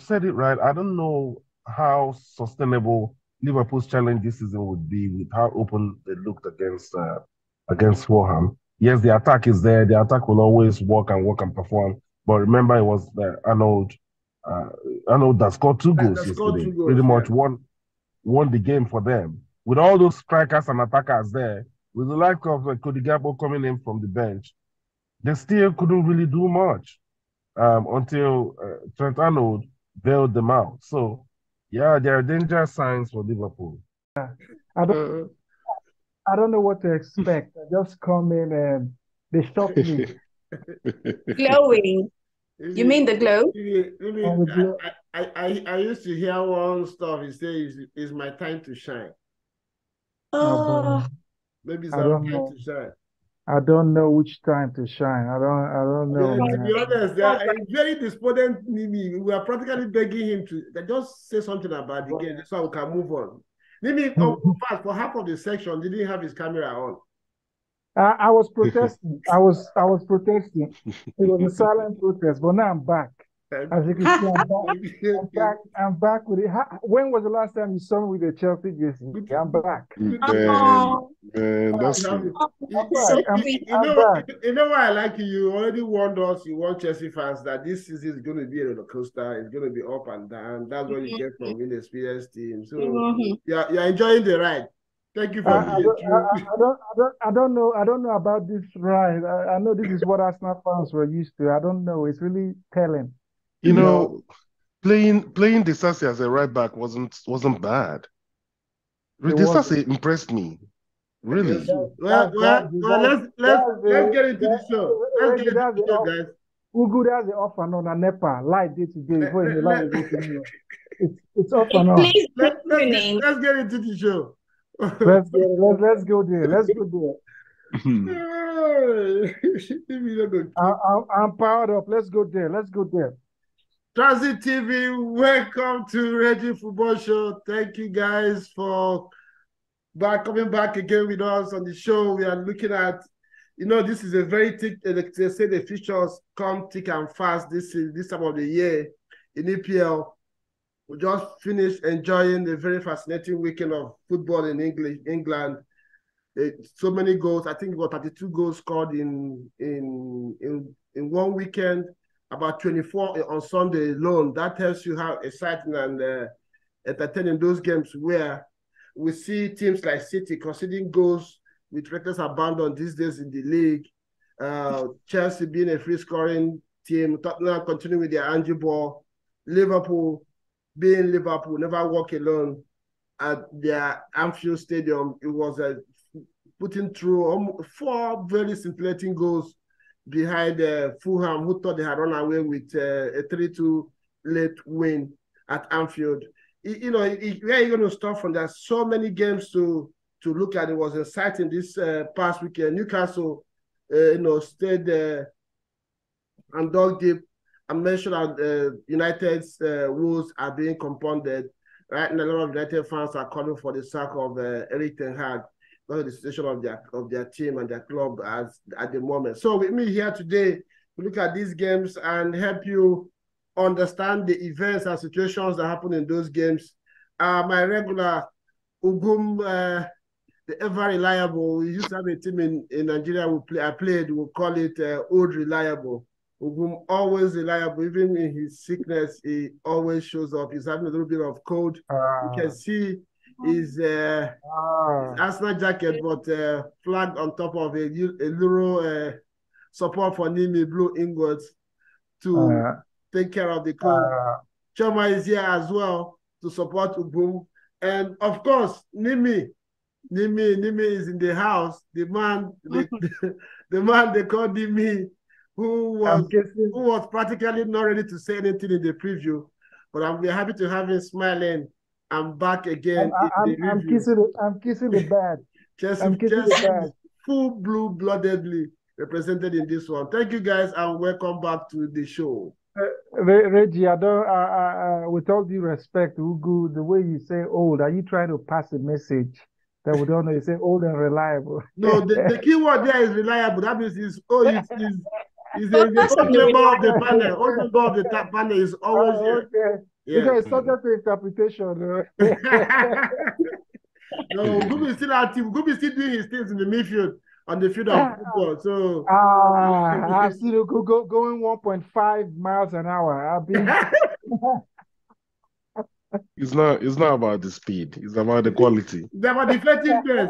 said it right. I don't know how sustainable Liverpool's challenge this season would be with how open they looked against Fulham. Yes, the attack is there. The attack will always work and perform. But remember, it was uh, Arnold that scored two goals That scored yesterday. 2 goals, Pretty much yeah. won the game for them. With all those strikers and attackers there, with the like of Cody Gakpo coming in from the bench, they still couldn't really do much until Trent Arnold bailed them out. So, yeah, there are dangerous signs for Liverpool. I don't, I don't know what to expect. I just come in and they shock me. Glowing. You mean the glow? I used to hear one stuff. He says, "It's my time to shine." Oh, Maybe it's our time to shine. I don't know which time to shine. I don't know. To be honest, it's very despondent. Nimi, we are practically begging him to just say something about the game so we can move on. Nimi, for half of the section, didn't have his camera on. I was protesting. I was protesting. It was a silent protest, but now I'm back. As you can see, I'm back with it. When was the last time you saw me with a Chelsea jersey? I'm back. Man, that's true. You know why I like you? You already warned us, you warned Chelsea fans that this season is going to be a roller coaster. It's going to be up and down. That's what you get from inexperienced team. So you're enjoying the ride. Thank you for I don't know about this ride. I know this is what Arsenal fans were used to. I don't know. It's really telling. You know, playing Disasi as a right back wasn't bad. Disasi impressed me. Really. Well, let's get into the show. Let's get into the show, guys. Ugu, that's the off and on a NEPA live day to day. It's off and on. Let's get into the show. Let's go there. Let's go there. I'm powered up. Let's go there. Transit TV, welcome to Reggie Football Show. Thank you guys for coming back again with us on the show. We are looking at, this is a very thick, they say the features come thick and fast this time of the year in EPL. We just finished enjoying the very fascinating weekend of football in England. So many goals. I think about 32 goals scored in one weekend. About 24 on Sunday alone. That tells you how exciting and entertaining those games were. We see teams like City conceding goals with reckless abandon these days in the league. Chelsea being a free-scoring team. Tottenham continuing with their Angie ball. Liverpool being Liverpool, never walk alone at their Anfield Stadium. It was putting through 4 very scintillating goals behind Fulham, who thought they had run away with a 3-2 late win at Anfield. Where are you going to start from? There's so many games to look at. It was exciting this past weekend. Newcastle, stayed and dug deep. I mentioned that United's woes are being compounded. Right, and a lot of United fans are calling for the sack of Erik ten Hag. The situation of their team and their club at the moment. So with me here today to look at these games and help you understand the events and situations that happen in those games. My regular Ugum, the ever reliable. We used to have a team in Nigeria we'll call it Old Reliable. Ugum, always reliable. Even in his sickness, he always shows up. He's having a little bit of cold. You can see his Arsenal jacket, but flag on top of a little support for Nimi Blue Ingots to take care of the cold. Chioma is here as well to support Ugum. And of course, Nimi is in the house. The man they call Nimi, who was practically not ready to say anything in the preview. But we're happy to have him smiling. I'm back again. I'm kissing the bad. Chelsea full blue-bloodedly represented in this one. Thank you guys and welcome back to the show. Reggie, with all due respect, Ugu, the way you say old, are you trying to pass a message that we don't know? You say old and reliable. No, the key word there is reliable. That means he's old member of the panel. Old member of the panel is always here. Yeah. Because it's subject to interpretation. No, Gubi is still active. Gubi is still doing his things in the midfield on the field of football. So I've seen it going 1.5 miles an hour. I've been It's not about the speed. It's about the quality. It's about deflecting players.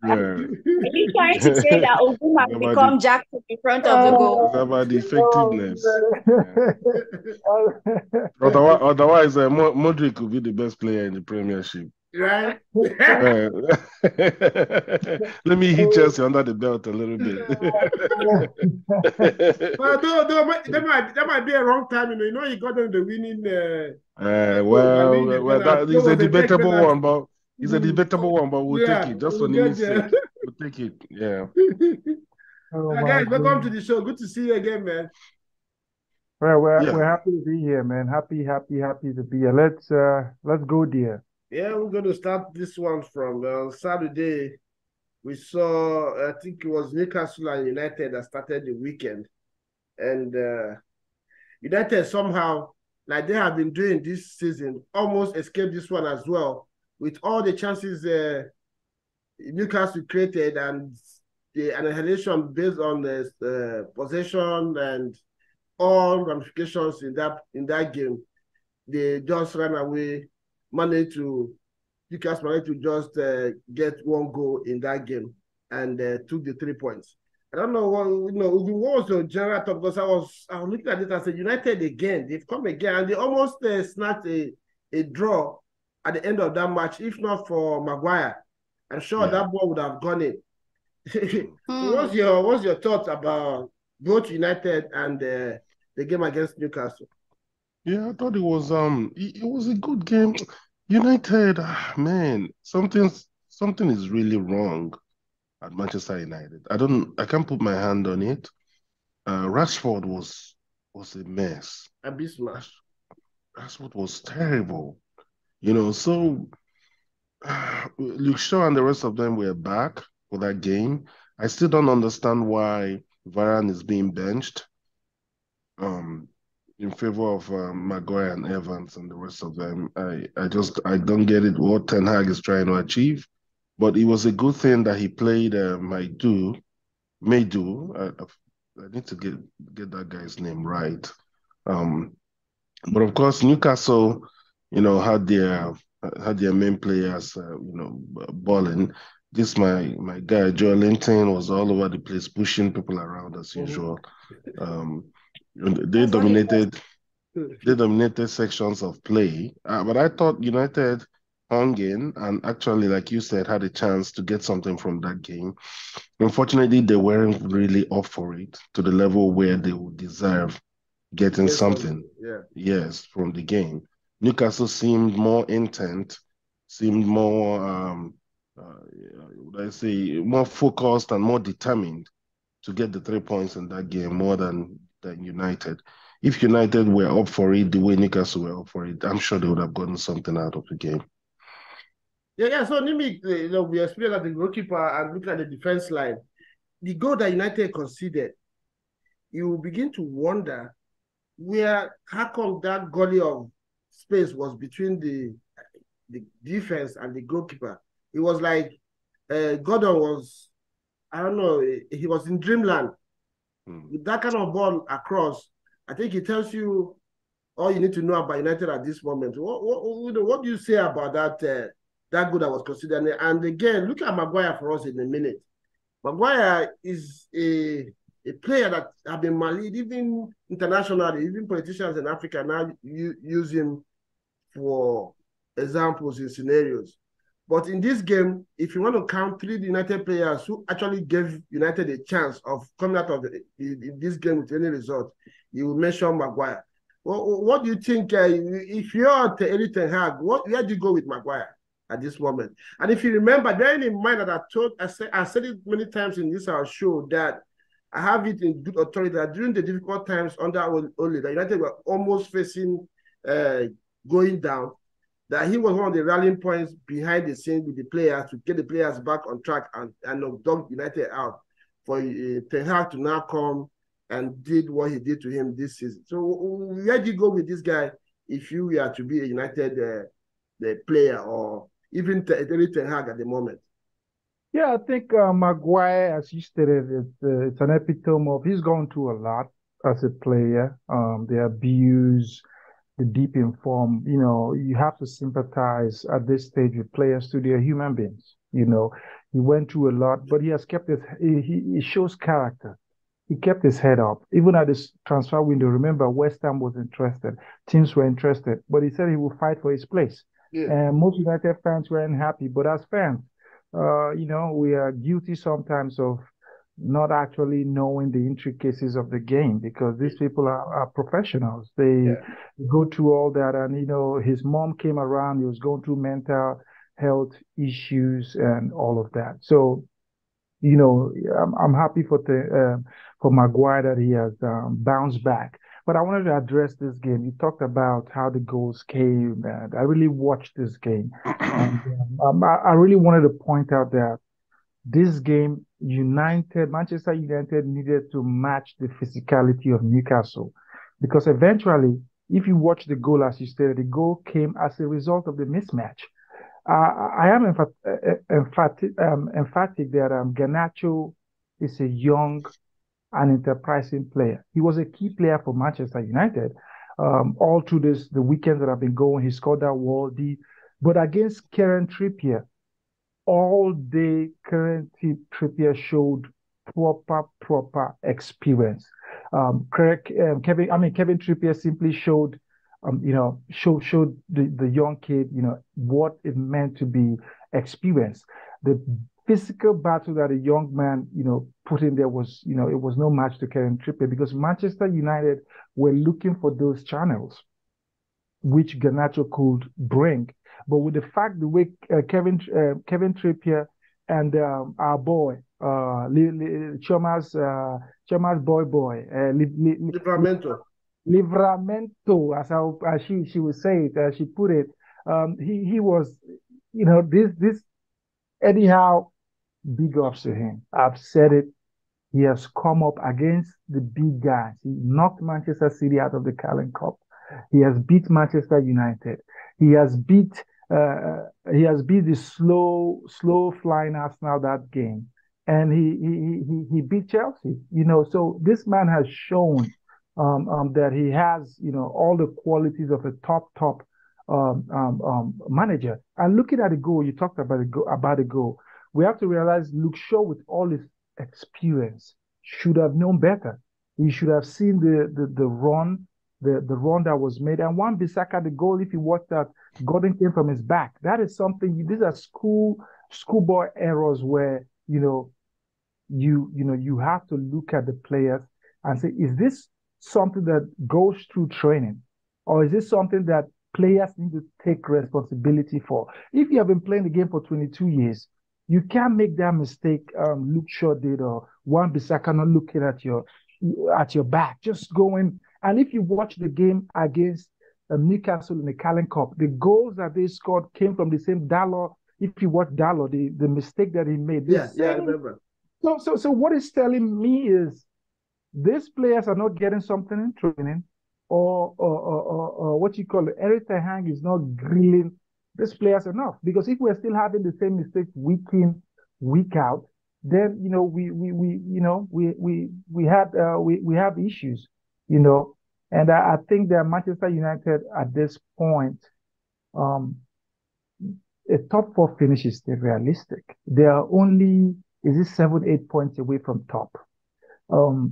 Yeah. Are you trying to say that Ogun has It's about become Jackson in front of the goal? It's about the effectiveness. Otherwise, Modric could be the best player in the Premiership. Right? Let me hit Chelsea under the belt a little bit. But that might be a wrong time. You know, he got them the winning. That is a debatable one, but it's a debatable one. But we'll take it just for Nimi's sake. We'll take it. Yeah. Guys, welcome to the show. Good to see you again, man. Well, we're happy to be here, man. Happy to be here. Let's go there. Yeah, we're going to start this one from Saturday. We saw, I think it was Newcastle and United that started the weekend. And United somehow, like they have been doing this season, almost escaped this one as well. With all the chances Newcastle created and the annihilation based on the possession and all ramifications in that game, they just ran away. Newcastle managed to just get one goal in that game and took the 3 points. I don't know what was your general thought, because I was looking at it and said, United again, they've come again, and they almost snatched a draw at the end of that match, if not for Maguire. I'm sure that ball would have gone in. So what's your thoughts about both United and the game against Newcastle? Yeah, I thought it was a good game. United, man, something is really wrong at Manchester United. I can't put my hand on it. Rashford was a mess. Abysmal. Rashford was terrible. So Luke Shaw and the rest of them were back for that game. I still don't understand why Varane is being benched. In favor of Maguire and Evans and the rest of them. I don't get it what Ten Hag is trying to achieve, but it was a good thing that he played Maidu. I need to get that guy's name right. But of course Newcastle, had their main players, balling. This my guy Joe Linton was all over the place, pushing people around as usual. They dominated sections of play, but I thought United hung in and actually, like you said, had a chance to get something from that game. Unfortunately, they weren't really up for it to the level where they would deserve getting something. Yes, from the game. Newcastle seemed more intent, seemed more, more focused and more determined to get the 3 points in that game more than United. If United were up for it the way Newcastle were up for it, I'm sure they would have gotten something out of the game. Yeah. So Nimi, we experienced at the goalkeeper and looking at the defense line. The goal that United conceded, you will begin to wonder how come that gully of space was between the defense and the goalkeeper. It was like Gordon was, I don't know, he was in dreamland. With that kind of ball across, I think it tells you all you need to know about United at this moment. What do you say about that goal that was considered? And again, look at Maguire for us in a minute. Maguire is a player that have been malleed, even internationally, even politicians in Africa now use him for examples in scenarios. But in this game, if you want to count 3 United players who actually gave United a chance of coming out of this game with any result, you will mention Maguire. What do you think, if you're Erik ten Hag, where do you go with Maguire at this moment? And if you remember, bearing in mind that I said it many times in this our show, that I have it in good authority that during the difficult times under Ole, that United were almost facing going down, that he was one of the rallying points behind the scenes with the players to get the players back on track and dog United out for Ten Hag to now come and did what he did to him this season. So where do you go with this guy if you were to be a United the player or even Ten Hag at the moment? Yeah, I think Maguire, as you stated, it's an epitome of he's gone through a lot as a player. The abuse, the deep in form. You have to sympathize at this stage with players too. They're human beings. He went through a lot, but he has kept he shows character. He kept his head up. Even at this transfer window, remember, West Ham was interested. Teams were interested, but he said he would fight for his place. Yeah. And most United fans weren't happy. But as fans, we are guilty sometimes of not actually knowing the intricacies of the game because these people are professionals. They go through all that. And, his mom came around. He was going through mental health issues and all of that. So, I'm happy for Maguire that he has bounced back. But I wanted to address this game. You talked about how the goals came, and I really watched this game. And I really wanted to point out that this game, Manchester United needed to match the physicality of Newcastle. Because eventually, if you watch the goal, as you stated, the goal came as a result of the mismatch. I am emphatic that Garnacho is a young and enterprising player. He was a key player for Manchester United all through the weekends that have been going. He scored that worldie. But against Kieran Trippier, all day Kieran Trippier showed proper experience. Kevin Trippier simply showed showed the young kid, what it meant to be experienced. The physical battle that a young man, put in there was, it was no match to Kieran Trippier because Manchester United were looking for those channels, which Garnacho could bring. But with the fact the way Kevin Trippier and our boy, Chioma's boy, Livramento, as she would say it, as she put it, he was, this anyhow, big ups to him. I've said it. He has come up against the big guys. He knocked Manchester City out of the Carling Cup. He has beat Manchester United. He has beat the slow flying Arsenal that game, and he beat Chelsea. So this man has shown that he has, all the qualities of a top manager. And looking at the goal, you talked about the goal. We have to realize Luke Shaw, with all his experience, should have known better. He should have seen the run that was made. And Wan-Bissaka, the goal, if you watch that, Gordon came from his back. That is something. These are schoolboy errors where you have to look at the players and say, is this something that goes through training, or is this something that players need to take responsibility for? If you have been playing the game for 22 years, you can't make that mistake Luke Shaw did, or Wan-Bissaka not looking at your back, just going. And if you watch the game against Newcastle in the Carling Cup, the goals that they scored came from the same Dalot. If you watch Dalot, the mistake that he made. Yeah, I remember. So what it's telling me is these players are not getting something in training, or what you call it. Eric Ten Hag is not grilling these players enough, because if we're still having the same mistakes week in, week out, then we have issues, and I think that Manchester United at this point, a top 4 finish is still realistic. They are only 7-8 points away from top.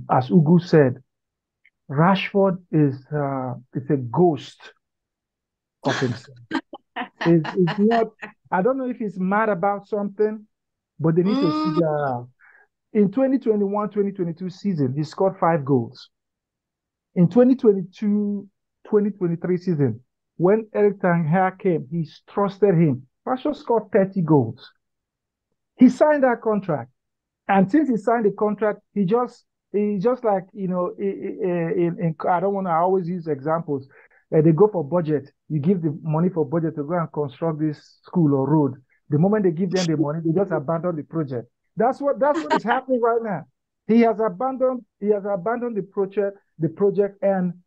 As Ugu said, Rashford is a ghost of himself. It's not. I don't know if he's mad about something, but they need to figure out. In 2021-2022 season, he scored 5 goals. In 2022-2023 season, when Eric Ten Hag came, he trusted him. Rashford scored 30 goals. He signed that contract, and since he signed the contract, he just like, I don't want to always use examples. They go for budget. You give the money for budget to go and construct this school or road. The moment they give them the money, they just abandon the project. That's what is happening right now. He has abandoned the project, and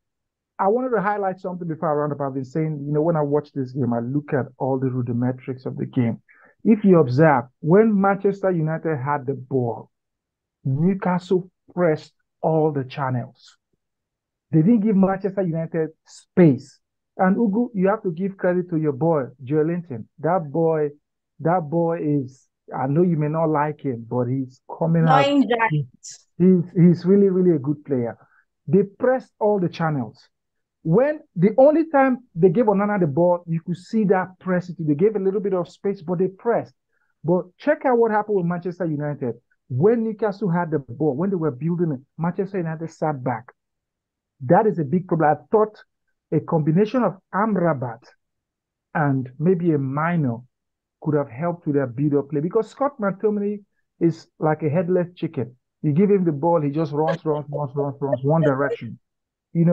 I wanted to highlight something before I round up. I've been saying, when I watch this game, I look at all the rudimetrics of the game. If you observe, when Manchester United had the ball, Newcastle pressed all the channels. They didn't give Manchester United space. And Ugu, you have to give credit to your boy, Joelinton. That boy is, I know you may not like him, but he's coming out. He's really, really a good player. They pressed all the channels. When the only time they gave Onana the ball, you could see that press. They gave a little bit of space, but they pressed. But check out what happened with Manchester United. When Newcastle had the ball, when they were building it, Manchester United sat back. That is a big problem. I thought a combination of Amrabat and maybe a minor could have helped with their build-up play, because Scott McTominay is like a headless chicken. You give him the ball, he just runs one direction.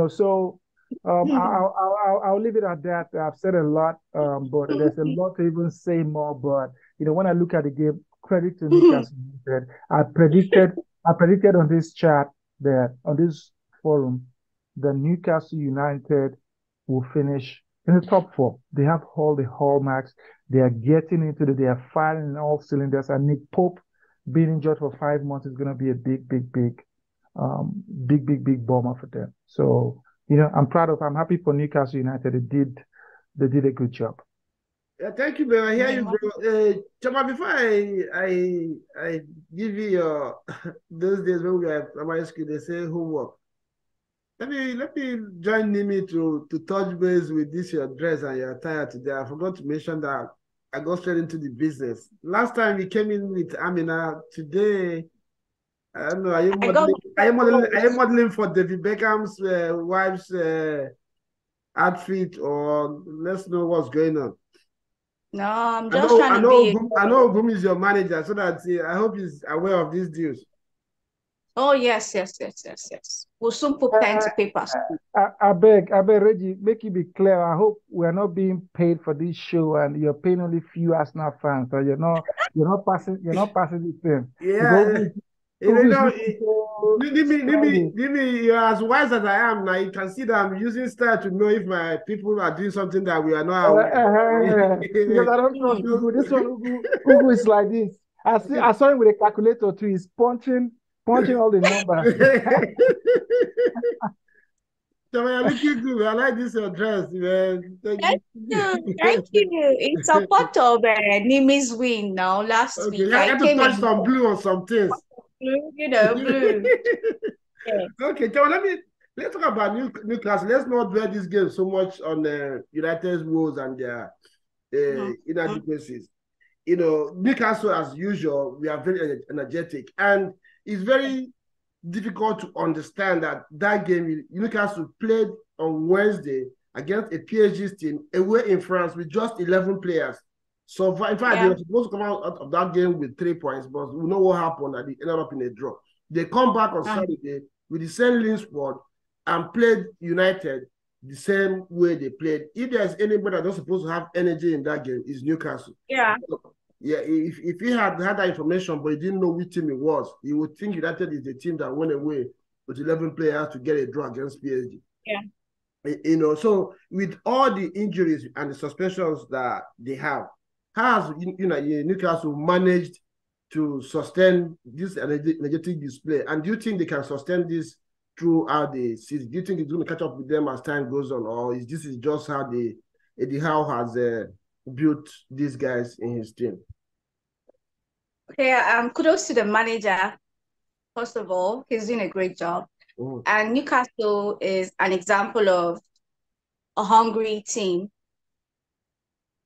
So I'll leave it at that. I've said a lot, but there's a lot to even say more. But when I look at the game, credit to Newcastle United. I predicted on this chat that on this forum that Newcastle United will finish in the top 4. They have all the hallmarks. They are getting into they are firing in all cylinders. And Nick Pope being injured for 5 months is going to be a big bomber for them. So, I'm happy for Newcastle United. They did a good job. Yeah, thank you, man. I hear you, bro. Chioma, before I give you your those days when we were at primary school, they say homework. Let me join Nimi to touch base with this your dress and your attire today. I forgot to mention that I got straight into the business. Last time we came in with Amina. Today, I don't know. Are you modeling for David Beckham's wife's outfit, or let's know what's going on? No, I'm just trying to be. I know Ogum is your manager, so that I hope he's aware of these deals. Oh, yes. We'll soon put pen to paper. I beg, Reggie, make it be clear. I hope we're not being paid for this show, and you're paying only few Arsenal fans, so you're not passing the thing. Yeah. You're as wise as I am now. You can see that I'm using style to know if my people are doing something that we are not aware. Because I don't trust Ugu. This one, Ugu is like this. I saw him with a calculator too. He's punching all the numbers. So you're looking good. I like this your dress, man. Thank you. In support of Nimi's win now last week. I had to touch some blue on some things. Blue. Yeah. Okay, so let's talk about Newcastle. Let's not dwell this game so much on United's woes and their inadequacies. Newcastle, as usual, we are very energetic, and it's very difficult to understand that game Newcastle played on Wednesday against a PSG team away in France with just 11 players. So, in fact, they were supposed to come out of that game with 3 points, but we know what happened, and they ended up in a draw. They come back on Saturday with the same lean squad and played United the same way they played. If there's anybody that's not supposed to have energy in that game, it's Newcastle. Yeah. Yeah, if he had that information, but he didn't know which team it was, he would think United is the team that went away with 11 players to get a draw against PSG. Yeah. So with all the injuries and the suspensions that they have, how has Newcastle managed to sustain this energetic display? And do you think they can sustain this throughout the season? Do you think it's going to catch up with them as time goes on, or is this just how Eddie Howe has built these guys in his team? Okay, kudos to the manager. First of all, he's doing a great job. And Newcastle is an example of a hungry team.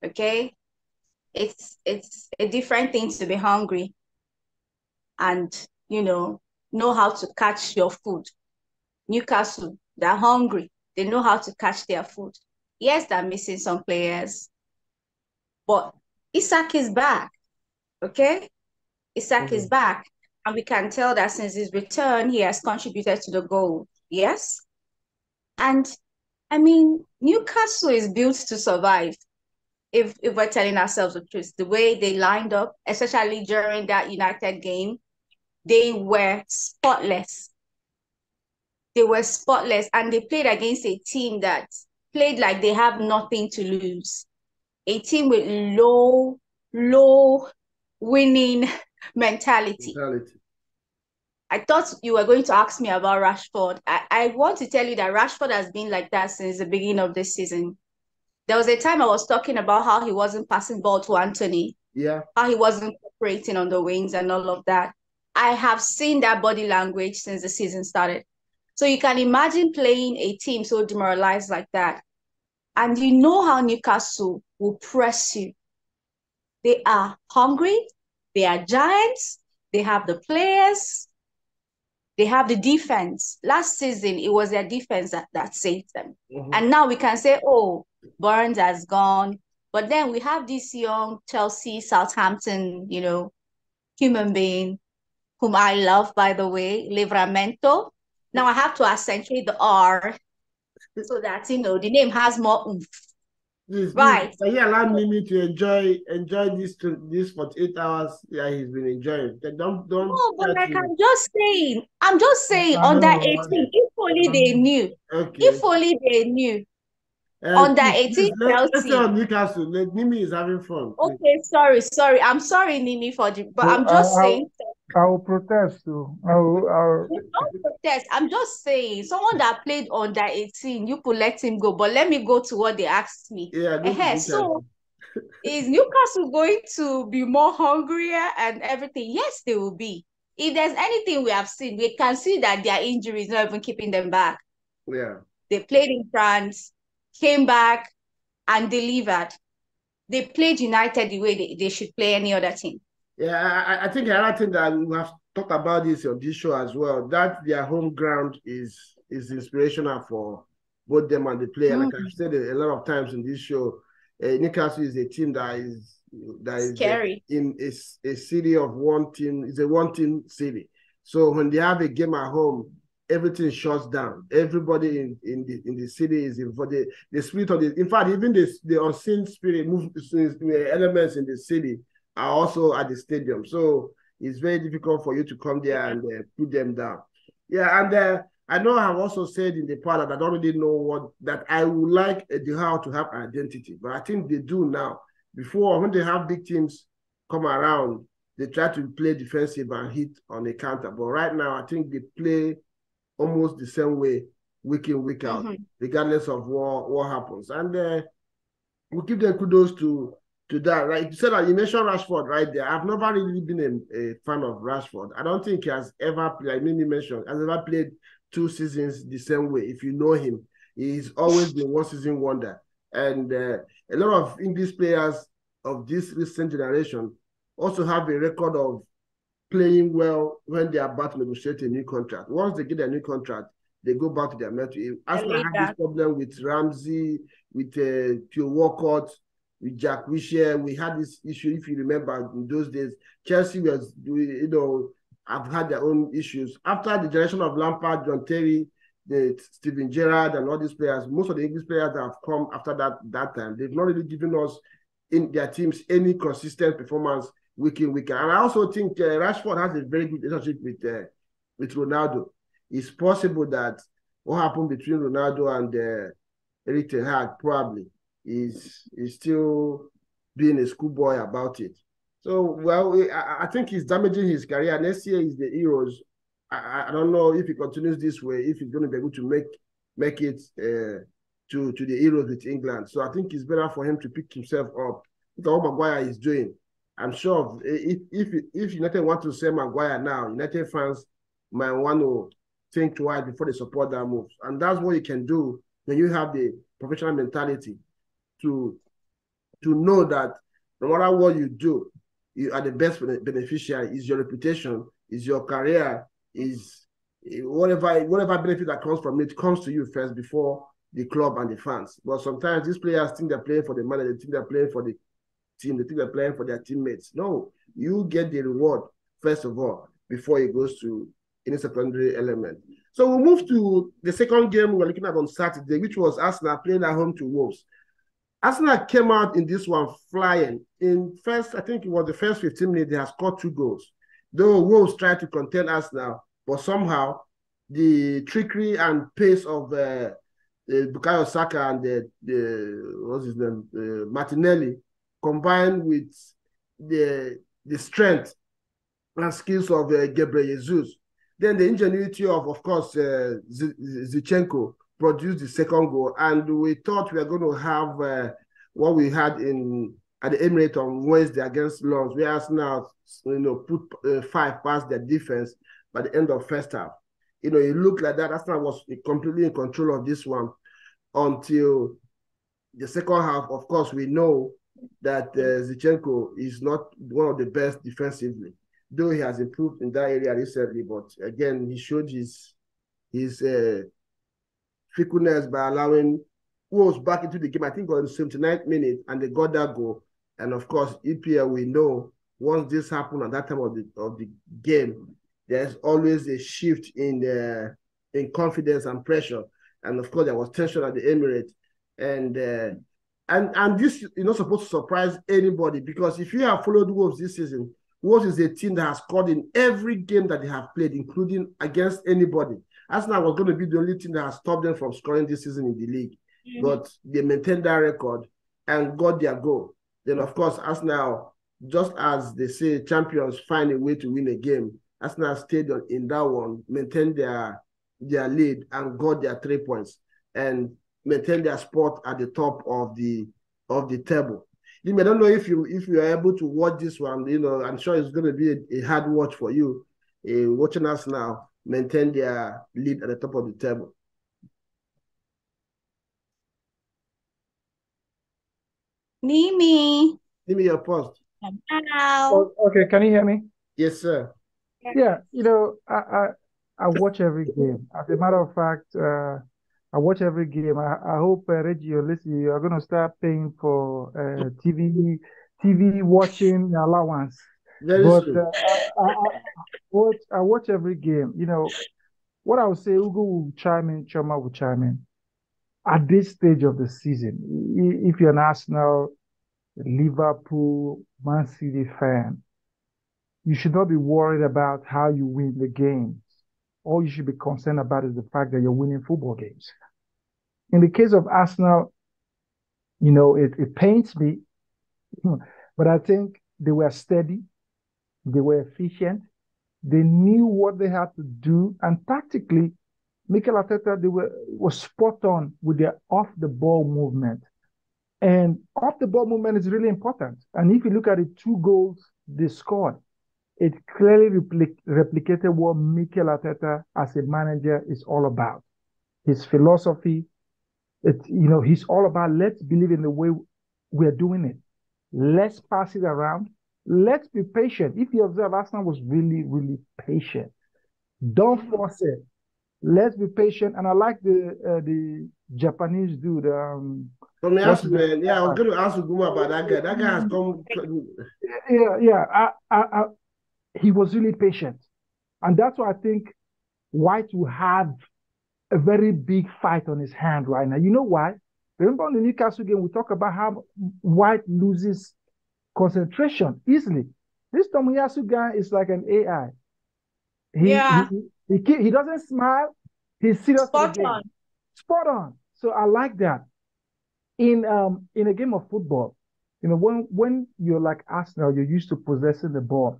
Okay, it's a different thing to be hungry and know how to catch your food. Newcastle, they're hungry. They know how to catch their food. Yes, they're missing some players, but Isak is back. Okay, Isak is back. And we can tell that since his return, he has contributed to the goal. Yes. And I mean, Newcastle is built to survive. If we're telling ourselves the truth, the way they lined up, especially during that United game, they were spotless. They were spotless, and they played against a team that played like they have nothing to lose. A team with low winning mentality. I thought you were going to ask me about Rashford. I want to tell you that Rashford has been like that since the beginning of this season. There was a time I was talking about how he wasn't passing ball to Anthony. Yeah. How he wasn't operating on the wings and all of that. I have seen that body language since the season started. So you can imagine playing a team so demoralized like that. And you know how Newcastle will press you. They are hungry. They are giants. They have the players. They have the defense. Last season, it was their defense that saved them. Mm-hmm. And now we can say, oh, Burns has gone. But then we have this young Chelsea, Southampton, human being, whom I love, by the way, Livramento. Now I have to accentuate the R so that, the name has more oomph. Right. So he allowed me to enjoy this for 8 hours. Yeah, he's been enjoying. Don't. No, but like I'm just saying, under 18, if only they knew. Okay. If only they knew. Under 18, let's say on Newcastle. Nimi is having fun. Okay, sorry. I'm sorry, Nimi, but I'm just saying. I will protest too. Don't protest. I'm just saying, someone that played under 18, you could let him go. But let me go to what they asked me. Yeah. So, is Newcastle going to be more hungrier and everything? Yes, they will be. If there's anything we have seen, we can see that their injury is not even keeping them back. Yeah. They played in France, came back, and delivered. They played United the way they should play any other team. Yeah, I think another thing that we have talked about this on this show as well, that their home ground is inspirational for both them and the player. Mm-hmm. Like I've said a lot of times in this show, Newcastle is a team that is scary. In a city of one team. It's a one-team city. So when they have a game at home, everything shuts down. Everybody in the city is involved. The spirit of in fact, even the unseen spirit elements in the city are also at the stadium. So it's very difficult for you to come there and put them down. Yeah, and I know I've also said in the part that I don't really know that I would like Etihad to have identity, but I think they do now. Before, when they have big teams come around, they try to play defensive and hit on the counter. But right now, I think they play almost the same way week in, week out, regardless of what happens. And we'll give them kudos to that. Right? You said that you mentioned Rashford right there. I've never really been a fan of Rashford. I don't think he has ever played, like Mimi mentioned, has ever played 2 seasons the same way. If you know him, he's always been one season wonder. And a lot of English players of this recent generation also have a record of playing well when they are about to negotiate a new contract. Once they get a new contract, they go back to their mentor. Arsenal had this problem with Ramsey, with Theo Walcott, with Jack Wilshere. We had this issue, if you remember, in those days. Chelsea was, have had their own issues. After the generation of Lampard, John Terry, Steven Gerrard, and all these players, most of the English players that have come after that time, they've not really given us in their teams any consistent performance week in, week out. And I also think Rashford has a very good relationship with Ronaldo. It's possible that what happened between Ronaldo and Erik ten Hag probably is still being a schoolboy about it. So, well, I think he's damaging his career. Next year is the Euros. I don't know if he continues this way, if he's going to be able to make it to the Euros with England. So I think it's better for him to pick himself up. Look at what Maguire is doing. I'm sure if United want to sell Maguire now, United fans might want to think twice before they support that move. And that's what you can do when you have the professional mentality to know that no matter what you do, you are the best beneficiary. Is your reputation, is your career, is whatever benefit that comes from it comes to you first before the club and the fans. But sometimes these players think they're playing for the money, they think they're playing for the team, they think they're playing for their teammates. No, you get the reward first of all before it goes to any secondary element. So we'll move to the second game we're looking at on Saturday, which was Arsenal playing at home to Wolves. Arsenal came out in this one flying. I think it was the first 15 minutes, they have scored 2 goals. Though Wolves tried to contain Arsenal, but somehow the trickery and pace of Bukayo Saka and what's his name, Martinelli, combined with the strength and skills of Gabriel Jesus. Then the ingenuity of course, Zinchenko produced the second goal, and we thought we were going to have what we had at the Emirates on Wednesday against Lens, whereas now, put 5 past their defense by the end of first half. It looked like that Arsenal was completely in control of this one until the second half. Of course, we know that Zinchenko is not one of the best defensively, though he has improved in that area recently. But again, he showed his fickleness by allowing Wolves back into the game, I think on the 79th minute, and they got that goal. And of course, EPL, we know once this happened at that time of the game, there's always a shift in confidence and pressure. And of course, there was tension at the Emirates. And this is not supposed to surprise anybody, because if you have followed Wolves this season, Wolves is a team that has scored in every game that they have played, including against anybody. Arsenal was going to be the only team that has stopped them from scoring this season in the league. But they maintained that record and got their goal. Then, of course, Arsenal, just as they say, champions find a way to win a game, Arsenal stayed in that one, maintained their lead and got their 3 points and maintained their spot at the top of the table. I don't know if you are able to watch this one. I'm sure it's going to be a hard watch for you. Watching us now maintain their lead at the top of the table. Nimi, your post. Oh, okay, can you hear me? Yes, sir. Yeah, I watch every game. As a matter of fact, I watch every game. I hope, Reggie or Lissy, you're going to start paying for TV watching allowance. Very soon. I watch every game. What I would say, Ugo will chime in, Chioma will chime in. At this stage of the season, if you're an Arsenal, Liverpool, Man City fan, you should not be worried about how you win the games. All you should be concerned about is the fact that you're winning football games. In the case of Arsenal, it pains me, but I think they were steady, they were efficient, they knew what they had to do, and tactically, Mikel Arteta, was spot on with their off-the-ball movement. And off-the-ball movement is really important. And if you look at the 2 goals they scored, it clearly replicated what Mikel Arteta as a manager is all about. His philosophy, he's all about, let's believe in the way we're doing it. Let's pass it around. Let's be patient. If you observe, Arsenal was really, really patient. Don't force it. Let's be patient. And I like the Japanese dude. From the Arsenal, yeah, I was going to ask Uguma about that guy. That guy has come. Yeah. He was really patient. And that's why I think White will have a very big fight on his hand right now. You know why? Remember on the Newcastle game, we talk about how White loses concentration easily. This Tomiyasu guy is like an AI. He doesn't smile. He's serious. Spot on. Spot on. So I like that. In a game of football, when you're like Arsenal, you're used to possessing the ball.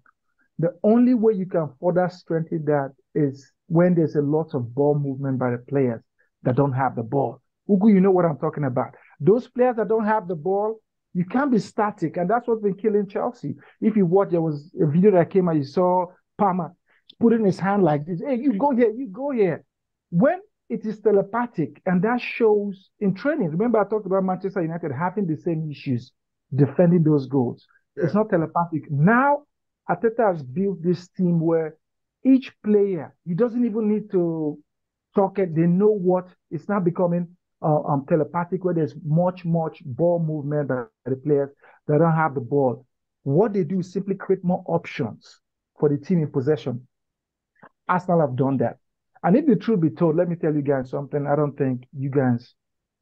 The only way you can further strengthen that is when there's a lot of ball movement by the players that don't have the ball. Ugu, you know what I'm talking about. Those players that don't have the ball, you can't be static. And that's what's been killing Chelsea. If you watch, there was a video that came out, you saw Palmer putting his hand like this. Hey, you go here, you go here. When it is telepathic, and that shows in training. Remember, I talked about Manchester United having the same issues defending those goals. Yeah. It's not telepathic. Now, Arteta has built this team where each player, he doesn't even need to talk it. They know what. It's not becoming telepathic, where there's much ball movement by the players that don't have the ball. What they do is simply create more options for the team in possession. Arsenal have done that. And if the truth be told, let me tell you guys something I don't think you guys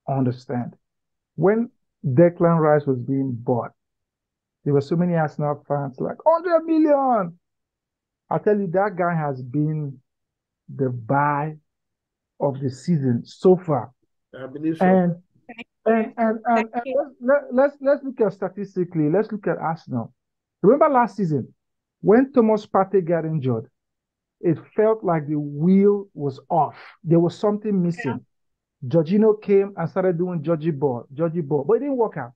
understand. When Declan Rice was being bought, there were so many Arsenal fans like, 100 million. I tell you, that guy has been the buy of the season so far. I believe so. And let's look at statistically. Let's look at Arsenal. Remember last season when Thomas Partey got injured, it felt like the wheel was off. There was something missing. Jorginho came and started doing Georgie ball, but it didn't work out.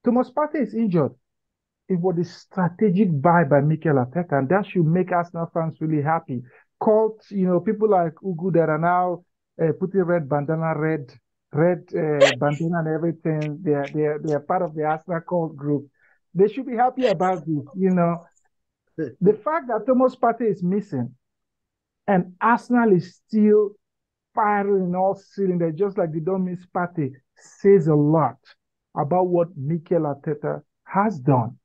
Thomas Partey is injured. It was a strategic buy by Mikel Arteta, and that should make Arsenal fans really happy. Cult, people like Ugu that are now putting red bandana and everything. They are part of the Arsenal cult group. They should be happy about this. The fact that Thomas Partey is missing and Arsenal is still firing in all cylinders, just like they don't miss Partey, says a lot about what Mikel Arteta has done.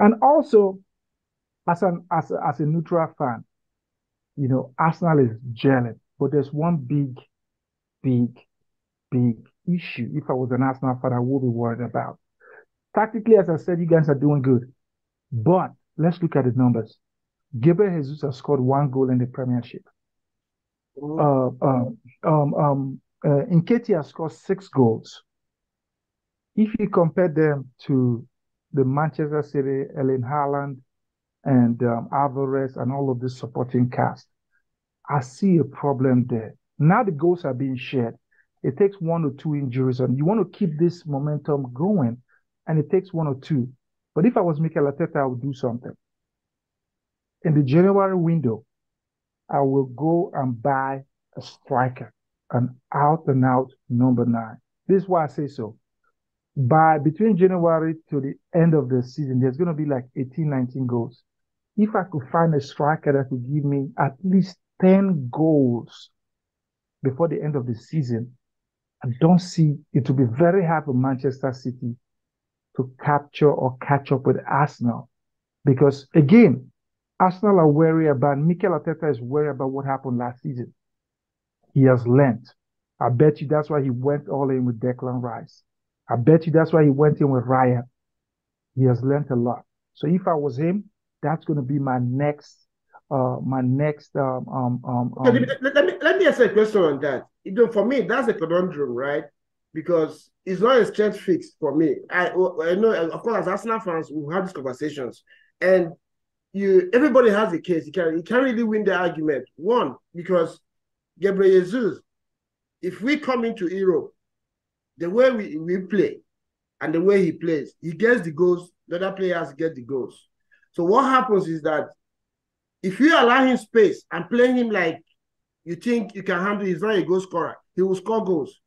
And also, as a neutral fan, Arsenal is gelling. But there's one big issue. If I was an Arsenal fan, I would be worried about. Tactically, as I said, you guys are doing good. But let's look at the numbers. Gabriel Jesus has scored 1 goal in the Premiership. Nketiah has scored 6 goals. If you compare them to the Manchester City, Erling Haaland, and Alvarez, and all of this supporting cast, I see a problem there. Now the goals are being shared. It takes 1 or 2 injuries, and you want to keep this momentum going, and it takes 1 or 2. But if I was Mikel Arteta, I would do something. In the January window, I will go and buy a striker, an out-and-out number 9. This is why I say so. Between January to the end of the season, there's going to be like 18, 19 goals. If I could find a striker that could give me at least 10 goals before the end of the season, I don't see it will be very hard for Manchester City to capture or catch up with Arsenal. Because again, Arsenal are worried about, Mikel Arteta is worried about what happened last season. He has learned. I bet you that's why he went all in with Declan Rice. I bet you that's why he went in with Raya. He has learned a lot. So if I was him, that's going to be my next. Let me ask a question on that. For me, that's a conundrum, right? Because it's not a straight fix for me. I know, of course, as Arsenal fans, we have these conversations, and everybody has a case. You can't really win the argument. One, because Gabriel Jesus, if we come into Europe, the way we play and the way he plays, he gets the goals, the other players get the goals. So what happens is that if you allow him space and play him like you think you can handle, he's not a goal scorer, he will score goals.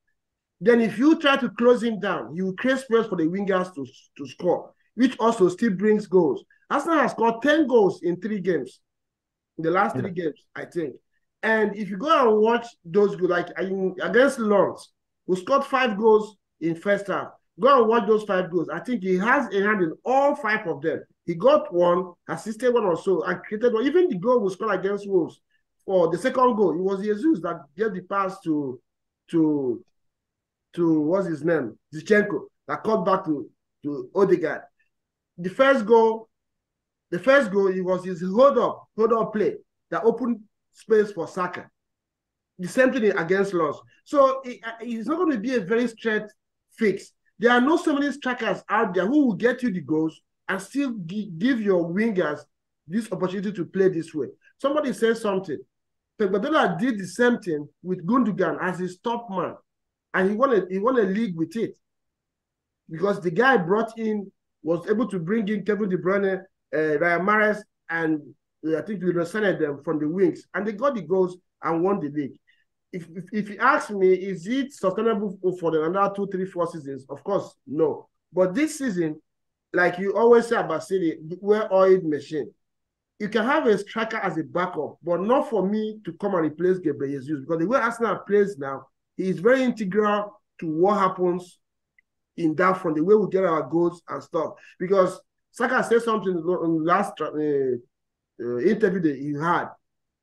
Then if you try to close him down, he will create space for the wingers to score, which also still brings goals. Arsenal has scored 10 goals in 3 games, in the last 3 games, I think. And if you go and watch those goals, like against Lens, who scored 5 goals in first half, go and watch those 5 goals. I think he has a hand in all 5 of them. He got 1, assisted 1 or so, and created 1. Even the goal was scored against Wolves. For the second goal, it was Jesus that gave the pass to what's his name? Zinchenko, that cut back to Odegaard. The first goal, it was his hold up play that opened space for Saka. The same thing against Lens. So it's not going to be a very straight fix. There are not so many strikers out there who will get you the goals and still give your wingers this opportunity to play this way. Somebody said something. Pep Guardiola did the same thing with Gundogan as his top man, and he won a league with it because the guy brought in was able to bring in Kevin De Bruyne, Ryan Mahrez, and I think we represented them from the wings, and they got the goals and won the league. If you ask me, is it sustainable for the another 2, 3, 4 seasons? Of course, no. But this season, like you always say about City, well-oiled machine. You can have a striker as a backup, but not for me to come and replace Gabriel Jesus, because the way Arsenal plays now, he is very integral to what happens in that front, the way we get our goals and stuff. Because Saka said something in the last interview that he had.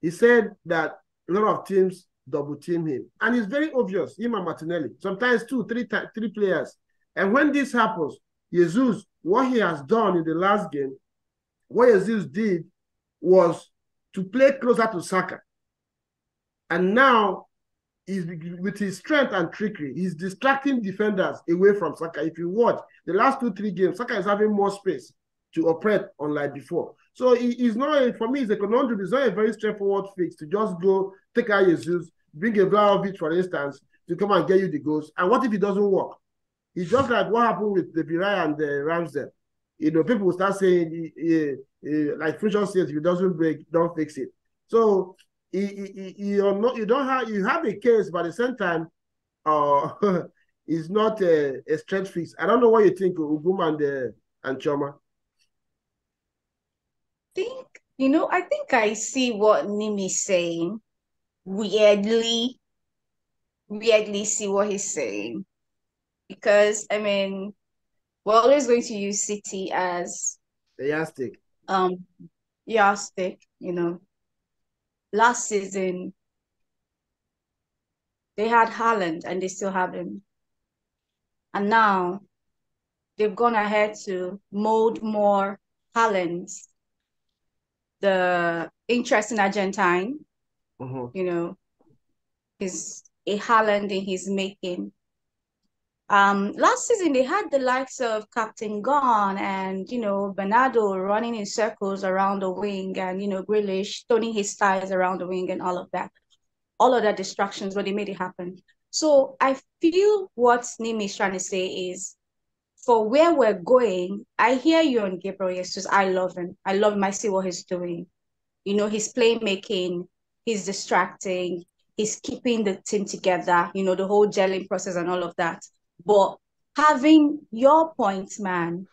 He said that a lot of teams double team him, and it's very obvious. Him and Martinelli, sometimes 2, 3 players. And when this happens, Jesus, what he has done in the last game, what Jesus did was to play closer to Saka. And now, with his strength and trickery, he's distracting defenders away from Saka. If you watch the last 2-3 games, Saka is having more space to operate unlike before. So he's not, for me, it's a conundrum. It's not a very straightforward fix to just go take out Jesus, bring a Vlahovic, for instance, to come and get you the goals. And what if it doesn't work? It's just like what happened with the Virai and the Ramsdale. You know, people will start saying, like Funsho says, if it doesn't break, don't fix it. So you have a case, but at the same time, it's not a straight fix. I don't know what you think, Ugum and Chioma. I think I see what Nimi's saying. Weirdly see what he's saying. Because, I mean, we're always going to use City as the yardstick. Yardstick, Last season, they had Haaland and they still have him. And now, they've gone ahead to mold more Haalands. The interesting Argentine, is a Haaland in his making. Last season, they had the likes of Captain Gon and, Bernardo running in circles around the wing and, Grealish stoning his thighs around the wing and all of that distractions, but they made it happen. So I feel what Nimi is trying to say is, for where we're going, I hear you on Gabriel Jesus. I love him. I see what he's doing. He's playmaking, he's distracting, he's keeping the team together, the whole gelling process and all of that. But having your point, man,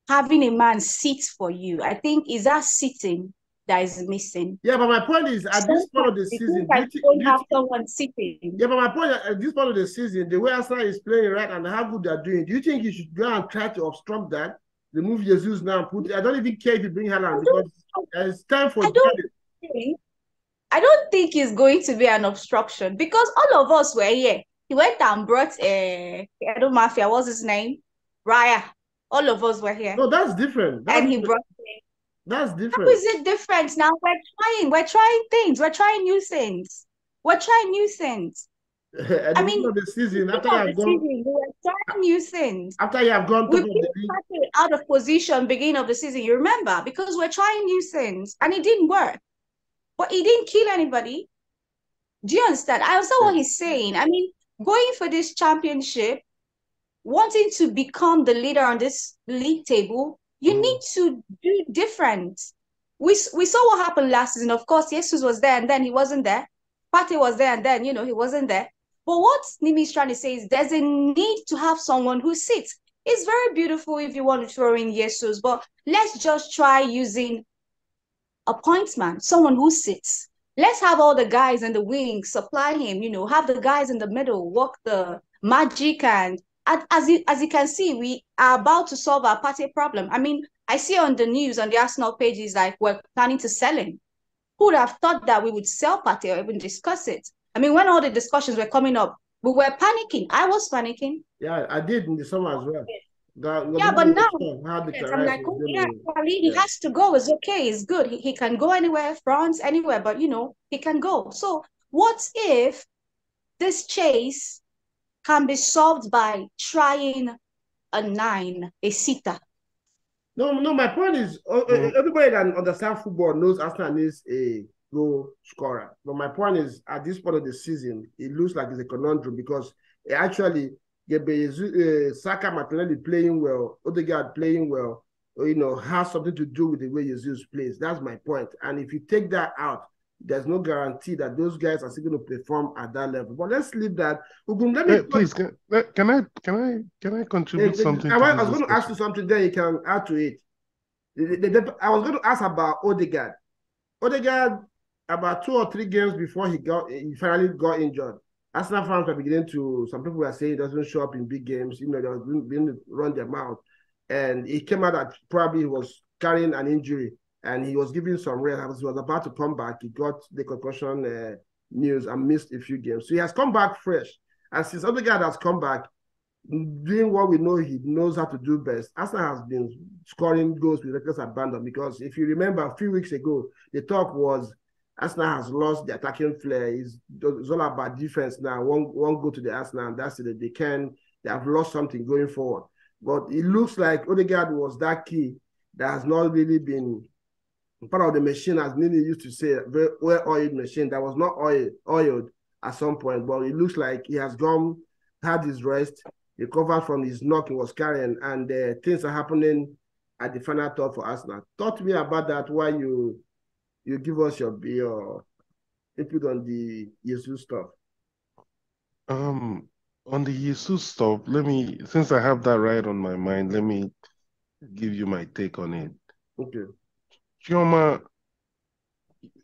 having a man sit for you, I think is that sitting that is missing. Yeah, but my point is, at this part of the season, have someone sitting. Yeah, but my point is, at this part of the season, the way Arsenal is playing right and how good they're doing, do you think you should go and try to obstruct that? Remove Jesus now and I don't even care if you bring Haaland because it's time for. I don't think it's going to be an obstruction because all of us were here. He went and brought Edo Mafia. What's his name? Raya. All of us were here. No, that's different. He brought. That's different. How is it different now? We're trying things. We're trying new things. I mean, the season after you have gone, we were trying new things. After you have gone, we started out of position beginning of the season. You remember because we're trying new things and it didn't work, but it didn't kill anybody. Do you understand? I understand what he's saying. I mean, going for this championship, wanting to become the leader on this league table, you need to do different. We saw what happened last season. Of course, Jesus was there and then he wasn't there. Partey was there and then, he wasn't there. But what Nimi is trying to say is there's a need to have someone who sits. It's very beautiful if you want to throw in Jesus, but let's just try using a point man, someone who sits. Let's have all the guys in the wings supply him, have the guys in the middle work the magic. And as you can see, we are about to solve our Partey problem. I mean, I see on the news, on the Arsenal pages, like we're planning to sell him. Who would have thought that we would sell Partey or even discuss it? I mean, when all the discussions were coming up, we were panicking. I was panicking. Yeah, I did in the summer as well. But now, I'm like, he has to go. It's okay. It's good. He can go anywhere, France, anywhere, but, he can go. So what if this chase can be solved by trying a 9, a sitter? No, my point is, everybody that understands football knows Arsenal needs a goal scorer. But my point is, at this point of the season, it looks like it's a conundrum because actually, Saka, Martinelli playing well, Odegaard playing well, has something to do with the way Jesus plays. That's my point. And if you take that out, there's no guarantee that those guys are still going to perform at that level. But let's leave that. Please, can I contribute something? I was going to ask you something, then you can add to it. I was going to ask about Odegaard. Odegaard, about 2 or 3 games before he finally got injured, Arsenal fans were beginning to, some people were saying he doesn't show up in big games, they were beginning to run their mouth. And it came out that probably he was carrying an injury and he was giving some rest. He was about to come back. He got the concussion news and missed a few games. So he has come back fresh. And since Odegaard has come back, doing what we know he knows how to do best, Arsenal has been scoring goals with reckless abandon because if you remember a few weeks ago, the talk was Arsenal has lost the attacking flair. It's all about defense now. One go to the Arsenal, and that's it. They have lost something going forward. But it looks like Odegaard was that key that has not really been part of the machine, as Nini used to say, very well-oiled machine that was not oiled at some point. But it looks like he has had his rest, recovered from his knock he was carrying, and things are happening at the final third for Arsenal. Talk to me about that while you give us your input on the Jesus stuff. On the Jesus stuff, since I have that right on my mind, let me give you my take on it. Okay. Chioma,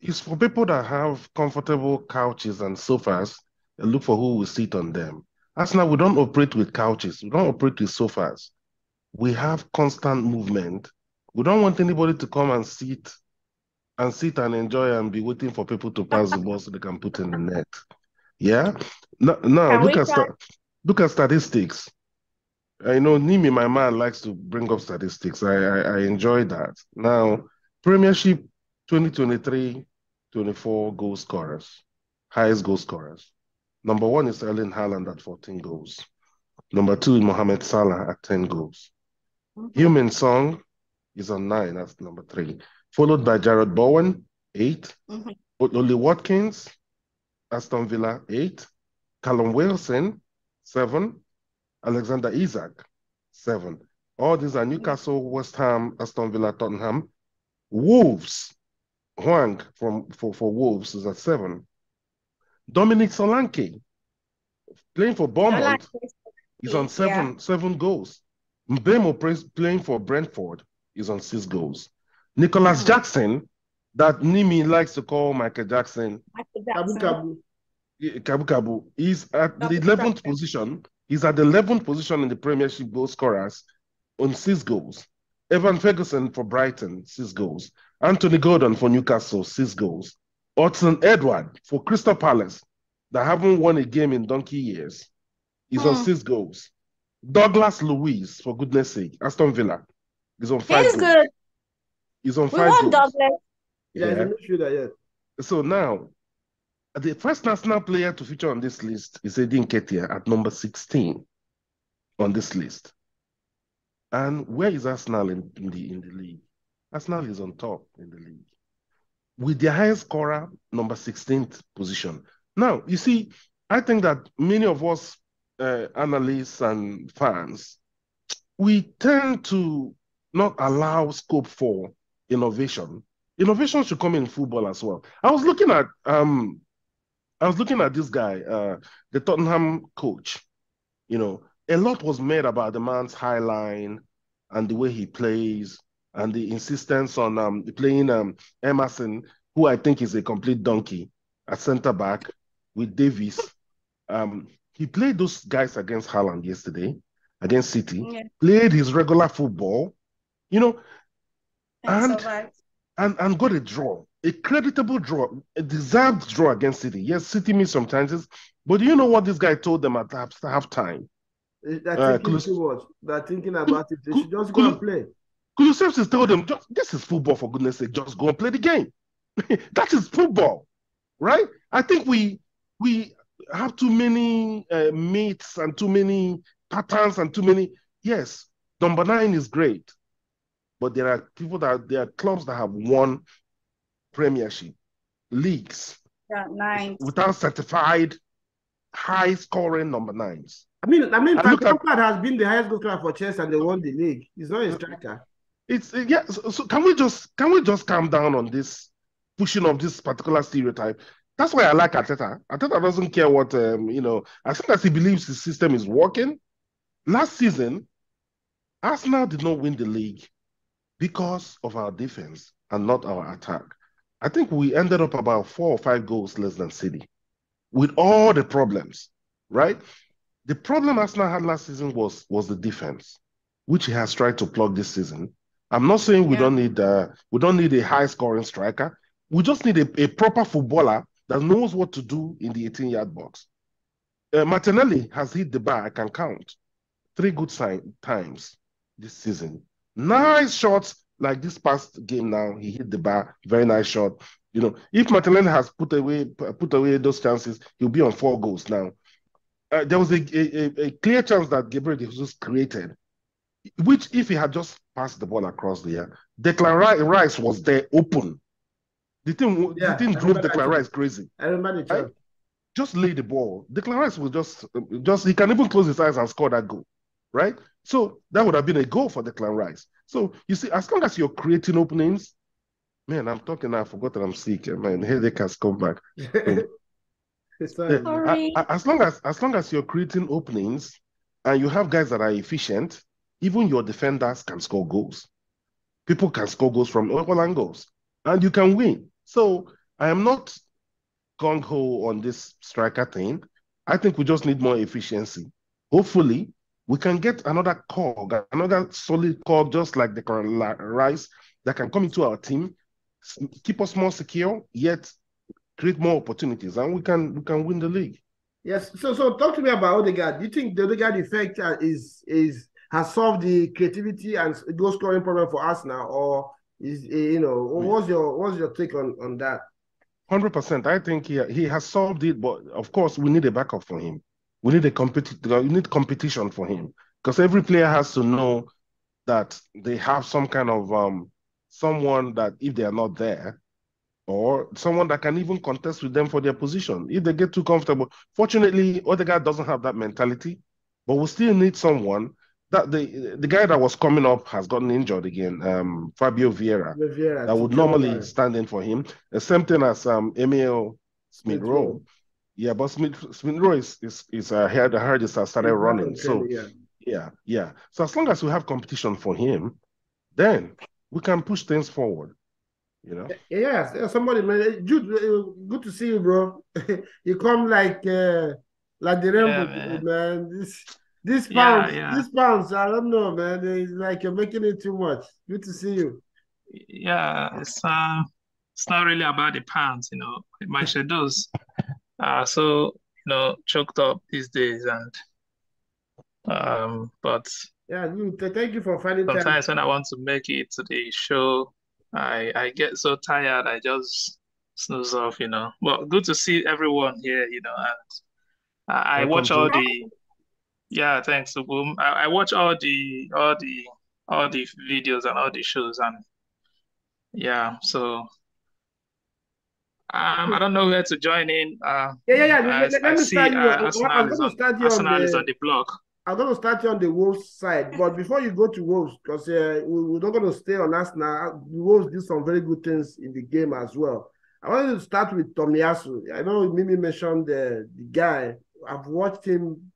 it's for people that have comfortable couches and sofas and look for who will sit on them. Arsenal, we don't operate with couches. We don't operate with sofas. We have constant movement. We don't want anybody to come and sit and enjoy and be waiting for people to pass the ball so they can put in the net. Yeah? Now look at statistics. I know Nimi, my man, likes to bring up statistics. I enjoy that. Now, Premiership 2023-24 goal scorers, highest goal scorers. Number 1 is Erling Haaland at 14 goals. Number 2 is Mohamed Salah at 10 goals. Heung-min Son is on 9, that's number 3. Followed by Jared Bowen, 8. Oli Watkins, Aston Villa, 8. Callum Wilson, 7. Alexander Isak, 7. All these are Newcastle, West Ham, Aston Villa, Tottenham. Wolves, Hwang for Wolves is at 7. Dominic Solanke, playing for Bournemouth, is on 7 goals. Mbemo playing for Brentford is on 6 goals. Nicholas Jackson, that Nimi likes to call Michael Jackson, Kabu. is at the 11th position. He's at the 11th position in the Premiership goal scorers on 6 goals. Evan Ferguson for Brighton, 6 goals. Anthony Gordon for Newcastle, 6 goals. Hudson Edward for Crystal Palace, that haven't won a game in donkey years, is on 6 goals. Douglas Luiz, for goodness sake, Aston Villa, is on 5 goals. Good. He's on 5 goals. Douglas. Yeah. So now, the first national player to feature on this list is Eddie Nketiah at number 16 on this list. And where is Arsenal in the league? Arsenal is on top in the league, with their highest scorer, number 16th position. Now, you see, I think that many of us analysts and fans, we tend to not allow scope for innovation. Innovation should come in football as well. I was looking at this guy, the Tottenham coach. You know, a lot was made about the man's high line and the way he plays and the insistence on playing Emerson, who I think is a complete donkey, at centre back with Davies. He played those guys against Haaland yesterday, against City, played his regular football, you know, and got a draw, a creditable draw, a deserved draw against City. Yes, City missed some chances, but do you know what this guy told them at halftime? They're thinking too much. They're thinking about it. They should just go and play. Kulusevski told them, this is football, for goodness sake, just go and play the game. That is football, right? I think we have too many myths and too many patterns and too many. Yes, number 9 is great, but there are clubs that have won Premiership leagues without certified high-scoring number 9s. I mean, Lampard has been the highest goal scorer for Chelsea and they won the league. He's not a striker. So can we just calm down on this pushing of this particular stereotype? That's why I like Arteta. Arteta doesn't care what as long as he believes his system is working. Last season, Arsenal did not win the league because of our defense and not our attack. I think we ended up about 4 or 5 goals less than City, with all the problems, right? The problem Arsenal had last season was the defense, which he has tried to plug this season. I'm not saying we don't need a high-scoring striker. We just need a proper footballer that knows what to do in the 18-yard box. Martinelli has hit the bar, I can count, 3 good times this season. Nice shots, like this past game now, he hit the bar, very nice shot. You know, if Martinelli has put away those chances, he'll be on 4 goals now. There was a clear chance that Gabriel Jesus created, which if he had just passed the ball across the air, Declan Rice was there open. The thing drove Declan Rice crazy. I remember the chance. Right? Just lay the ball. Declan Rice was just he can even close his eyes and score that goal, right? So that would have been a goal for Declan Rice. So you see, as long as you're creating openings, man, I'm talking now. I forgot that I'm sick. Man, headache has come back. As long as you're creating openings and you have guys that are efficient, even your defenders can score goals. People can score goals from all angles, and you can win. So I am not gung-ho on this striker thing. I think we just need more efficiency. Hopefully, we can get another cog, another solid cog, just like the Rice, that can come into our team, keep us more secure, yet create more opportunities, and we can win the league. Yes. So talk to me about Odegaard. Do you think the Odegaard effect has solved the creativity and goal scoring problem for us now, or is what's your take on that? 100%. I think he has solved it, but of course we need a backup for him. We need competition for him, because every player has to know that they have some kind of someone that if they are not there, or someone that can even contest with them for their position if they get too comfortable. Fortunately, Odegaard doesn't have that mentality, but we still need someone. That the guy that was coming up has gotten injured again, Fabio Vieira, that would normally stand in for him. The same thing as Emil Smith-Rowe. Yeah, but Smith-Rowe is I heard he started running. So yeah. So as long as we have competition for him, then we can push things forward. You know. Yes, somebody, man. Jude, good to see you, bro. You come like the rainbow, man. This pounds, I don't know, man. It's like you're making it too much. Good to see you. Yeah, it's not really about the pounds, My schedules so choked up these days, and but yeah, thank you for finding time. Sometimes when I want to make it to the show, I get so tired, I just snooze off, But good to see everyone here, and I watch all the. Yeah, thanks, Boom. I watch all the videos and all the shows, and yeah, so I don't know where to join in. Let me start you. Arsenal is on the block. I'm going to start you on the Wolves side, but before you go to Wolves, because we're not going to stay on Arsenal. The Wolves did some very good things in the game as well. I wanted to start with Tomiyasu. I know Mimi mentioned the guy. I've watched him.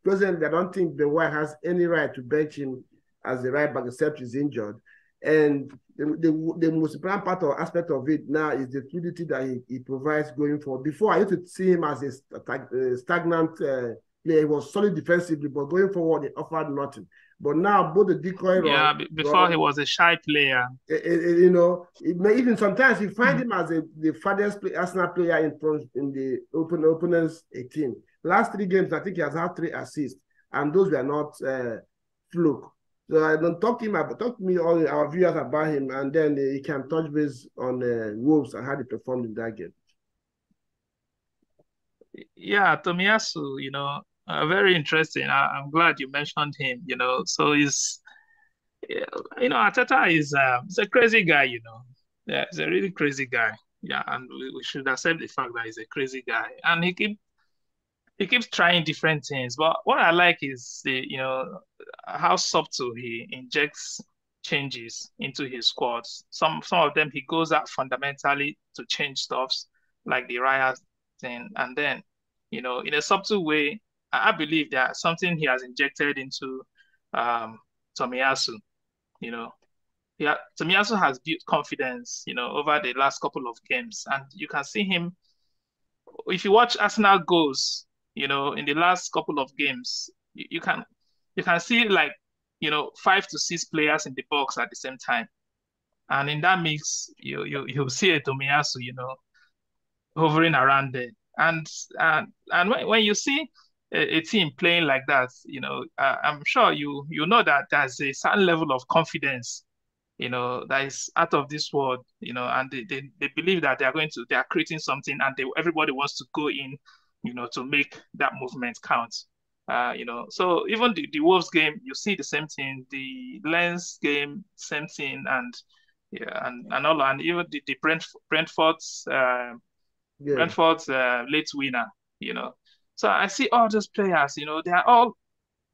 Presently, I don't think Ben White has any right to bench him as the right back, except he's injured. And the most important part or aspect of it now is the fluidity that he provides going forward. Before, I used to see him as a stagnant player. He was solid defensively, but going forward, he offered nothing. But now, both the decoy before he was a shy player. Even sometimes you find him as the farthest Arsenal player in the opponent's 18. Last 3 games, I think he has had 3 assists, and those were not fluke. So I don't talk to me, all our viewers about him, and then he can touch base on Wolves and how they performed in that game. Yeah, Tomiyasu, very interesting. I'm glad you mentioned him. So he's, Arteta is a crazy guy. Yeah, he's a really crazy guy. Yeah, and we should accept the fact that he's a crazy guy, and he keeps trying different things. But what I like is how subtle he injects changes into his squads. Some of them he goes out fundamentally to change stuffs, like the Raya thing, and then in a subtle way, I believe that something he has injected into Tomiyasu. Tomiyasu has built confidence, over the last couple of games, and you can see him. If you watch Arsenal goals, in the last couple of games, you can see 5 to 6 players in the box at the same time, and in that mix, you see a Tomiyasu, hovering around there, and when you see a team playing like that, I'm sure you know that there's a certain level of confidence, that is out of this world, and they believe that they are creating something, and everybody wants to go in, to make that movement count. So even the Wolves game, you see the same thing, the Lens game, same thing, and all, and even the Brentford's late winner, So I see all those players, they are all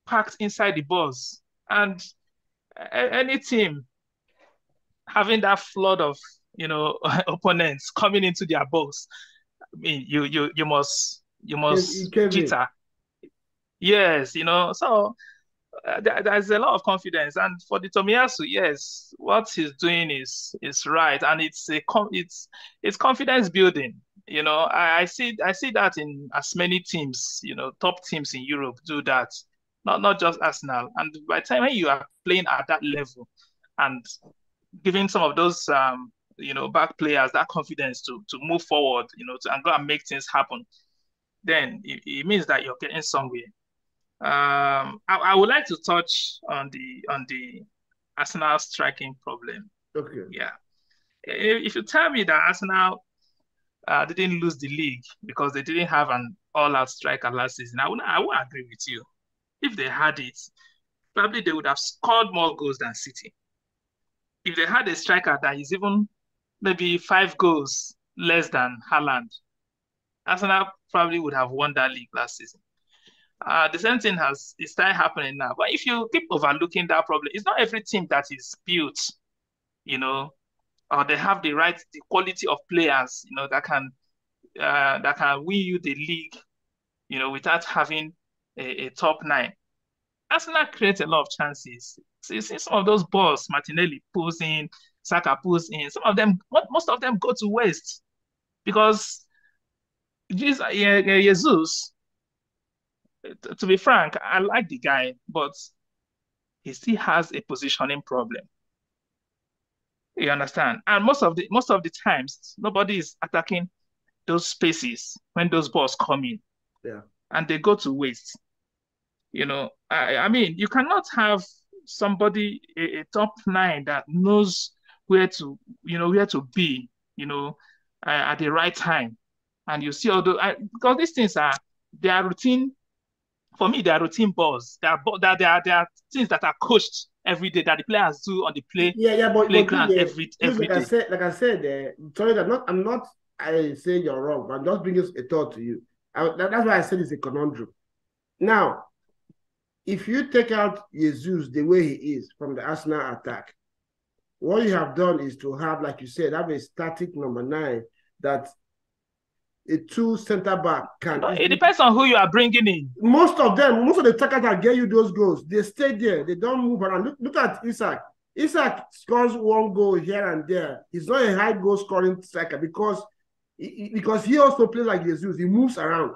packed inside the box, and any team having that flood of opponents coming into their box, I mean, you must jitter. Yes, so there's a lot of confidence, and for the Tomiyasu, yes, what he's doing is right, and it's confidence building. I see that in as many teams, top teams in Europe do that, not just Arsenal. And by the time when you are playing at that level and giving some of those back players that confidence to move forward, and go and make things happen, then it means that you're getting somewhere. I would like to touch on the Arsenal striking problem. Okay. Yeah. If you tell me that Arsenal didn't lose the league because they didn't have an all-out striker last season, I would agree with you. If they had it, probably they would have scored more goals than City. If they had a striker that is even maybe 5 goals less than Haaland, Arsenal probably would have won that league last season. The same thing is started happening now. But if you keep overlooking that problem, it's not every team that is built, or they have the quality of players, that can win you the league, without having a top 9. Arsenal creates a lot of chances. So you see some of those balls Martinelli pulls in, Saka pulls in. Most of them go to waste because Jesus. To be frank, I like the guy, but he still has a positioning problem. You understand? And most of the times, nobody is attacking those spaces when those balls come in. Yeah. And they go to waste. I mean, you cannot have somebody, a top 9 that knows where to be, at the right time. And you see all those, because these things they are routine. For me, they are routine balls. They are things that are coached every day that the players do on the playground every day. Like I said, sorry that I'm not saying you're wrong, but I'm just bringing a thought to you. That's why I said it's a conundrum. Now, if you take out Jesus the way he is from the Arsenal attack, what you have done is to have, like you said, have a static number 9 that a 2 center-back can... It depends on who you are bringing in. Most of the attackers that get you those goals, they stay there. They don't move around. Look at Isak. Isak scores 1 goal here and there. He's not a high goal-scoring striker because he also plays like Jesus. He moves around.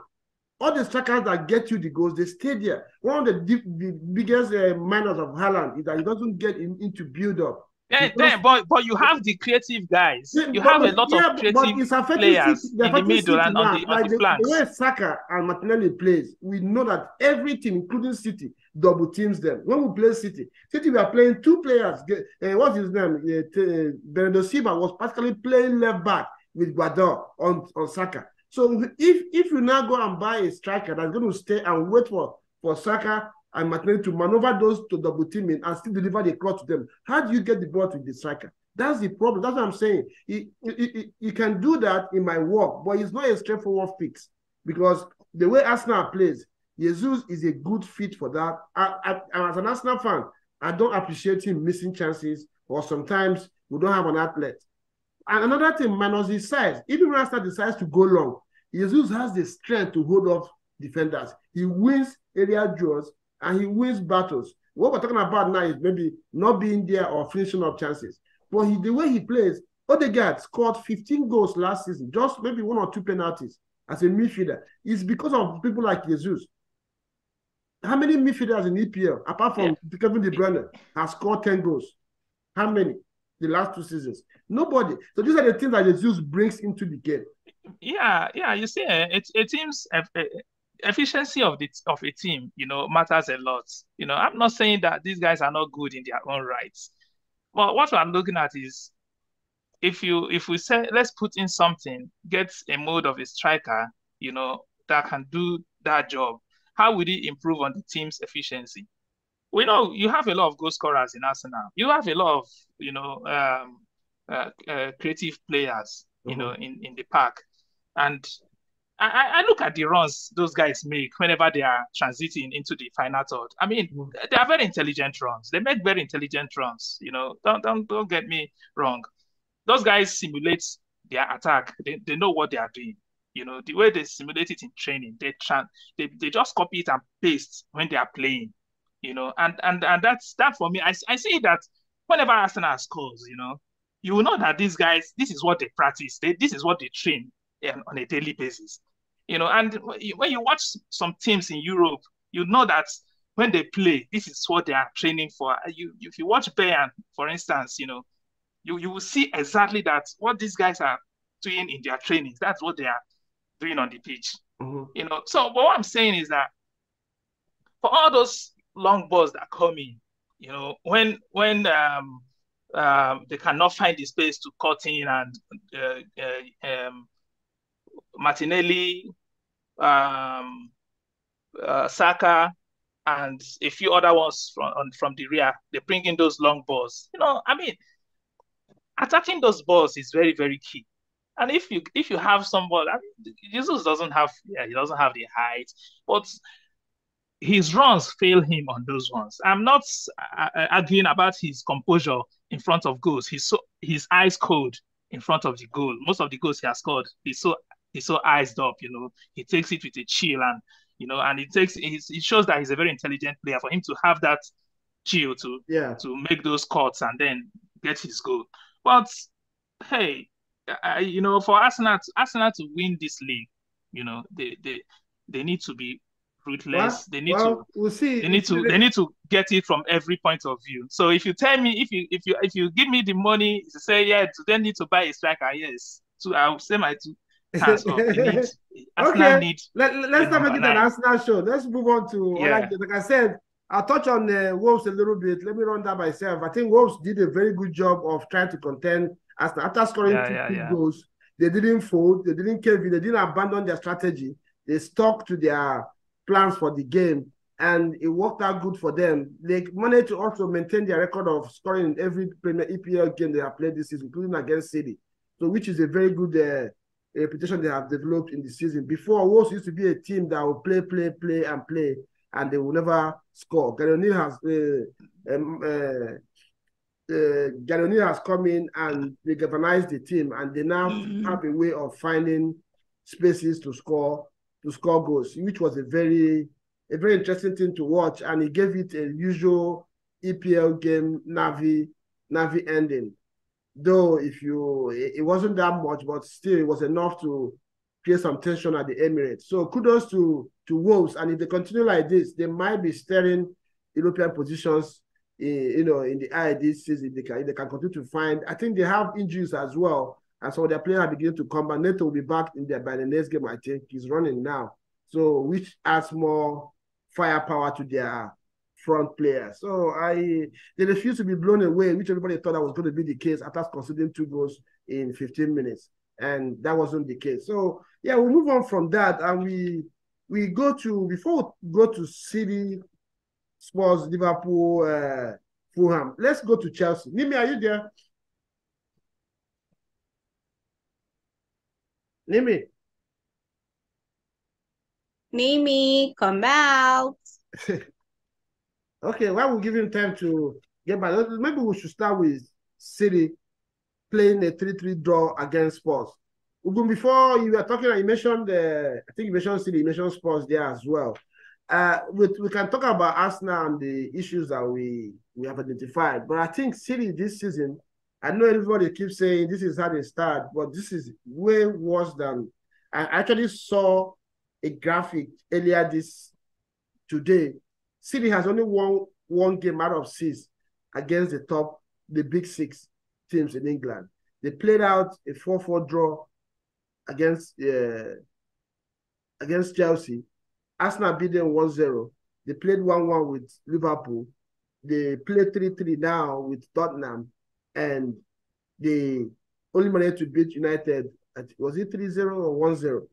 All the strikers that get you the goals, they stay there. One of the biggest minus of Haaland is that he doesn't get into build-up. But you have the creative guys. You have a lot of creative players in the middle and on the flanks. The way Saka and Martinelli plays, we know that every team, including City, double teams them. When we play City, we are playing 2 players. What's his name? Bernardo Silva was practically playing left back with Guardiola on Saka. So if you now go and buy a striker that's going to stay and wait for Saka and Martinelli to maneuver those to double teaming and still deliver the cross to them, how do you get the ball to the striker? That's the problem. That's what I'm saying. You can do that in my work, but it's not a straightforward fix because the way Arsenal plays, Jesus is a good fit for that. As an Arsenal fan, I don't appreciate him missing chances, or sometimes we don't have an athlete. And another thing, minus his size, even when Arsenal decides to go long, Jesus has the strength to hold off defenders. He wins area duels and he wins battles. What we're talking about now is maybe not being there or finishing up chances. But the way he plays, Odegaard scored 15 goals last season, just maybe 1 or 2 penalties as a midfielder. It's because of people like Jesus. How many midfielders in EPL, apart from Kevin De Bruyne, have scored 10 goals? How many? The last 2 seasons? Nobody. So these are the things that Jesus brings into the game. Yeah. You see, a team's efficiency of a team, matters a lot. I'm not saying that these guys are not good in their own rights, Well, what I'm looking at is if we say let's put in something, get a mode of a striker, that can do that job, how would it improve on the team's efficiency? We know you have a lot of goal scorers in Arsenal. You have a lot of creative players, in the park, and I look at the runs those guys make whenever they are transiting into the final third. I mean, they are very intelligent runs. They make very intelligent runs. Don't get me wrong. Those guys simulate their attack. They know what they are doing. The way they simulate it in training, they just copy it and paste when they are playing. And that's that for me. I see that whenever Arsenal scores, you will know that these guys, this is what they practice. This is what they train on a daily basis. And when you watch some teams in Europe, you know that when they play, this is what they are training for. If you watch Bayern, for instance, you will see exactly that what these guys are doing in their trainings. That's what they are doing on the pitch. So what I'm saying is that for all those long balls that come in, when they cannot find the space to cut in, and Martinelli, Saka, and a few other ones from the rear, they bring in those long balls. I mean, attacking those balls is very, very key. And if you have somebody, I mean, Jesus doesn't have the height, but his runs fail him on those ones. I'm not arguing about his composure in front of goals. His eyes cold in front of the goal. Most of the goals he has scored, he's so eyes up. He takes it with a chill, and and it shows that he's a very intelligent player. For him to have that chill to make those cuts and then get his goal. But hey, for Arsenal to win this league, they need to be ruthless. We'll see. They need to get it from every point of view. So if you tell me, if you give me the money to say they need to buy a striker, yes, so I'll say my two hands up. Arsenal need. Let's not make it an Arsenal show. Let's move on to like I said. I'll touch on Wolves a little bit. Let me run that myself. I think Wolves did a very good job of trying to contend. After scoring two goals, they didn't fold, they didn't cave in, they didn't abandon their strategy. They stuck to their plans for the game, and it worked out good for them. They managed to also maintain their record of scoring in every Premier EPL game they have played this season, including against City. So, which is a very good reputation they have developed in the season. Before, Wolves used to be a team that will play, and they will never score. Gary has come in and they galvanized the team, and they now have a way of finding spaces to score goals, which was a very interesting thing to watch, and he gave it a usual EPL game Navi ending. Though it wasn't that much, but still it was enough to create some tension at the Emirates. So kudos to Wolves, and if they continue like this, they might be staring European positions in the eye this season. They can continue to find. I think they have injuries as well, and so their players are beginning to come back. Neto will be back in there by the next game. I think he's running now, so which adds more firepower to their front players. So they refuse to be blown away, which everybody thought that was going to be the case after conceding 2 goals in 15 minutes, and that wasn't the case. So yeah, we'll move on from that, and we go to, before we go to City, Spurs, Liverpool, Fulham, let's go to Chelsea. Nimi, are you there? Nimi, come out. Okay, while we're giving time to get back, maybe we should start with City playing a 3-3 draw against Spurs. Before you were talking, you mentioned I think you mentioned City, you mentioned Spurs there as well. We can talk about Arsenal and the issues that we have identified, but I think City this season, I know everybody keeps saying this is how they start, but this is way worse than. I actually saw a graphic earlier today. City has only won 1 game out of 6 against the big 6 teams in England. They played out a 4-4 draw against Chelsea. Arsenal beat them 1-0. They played 1-1 with Liverpool. They played 3-3 now with Tottenham. and they only managed to beat United. Was it 3-0 or 1-0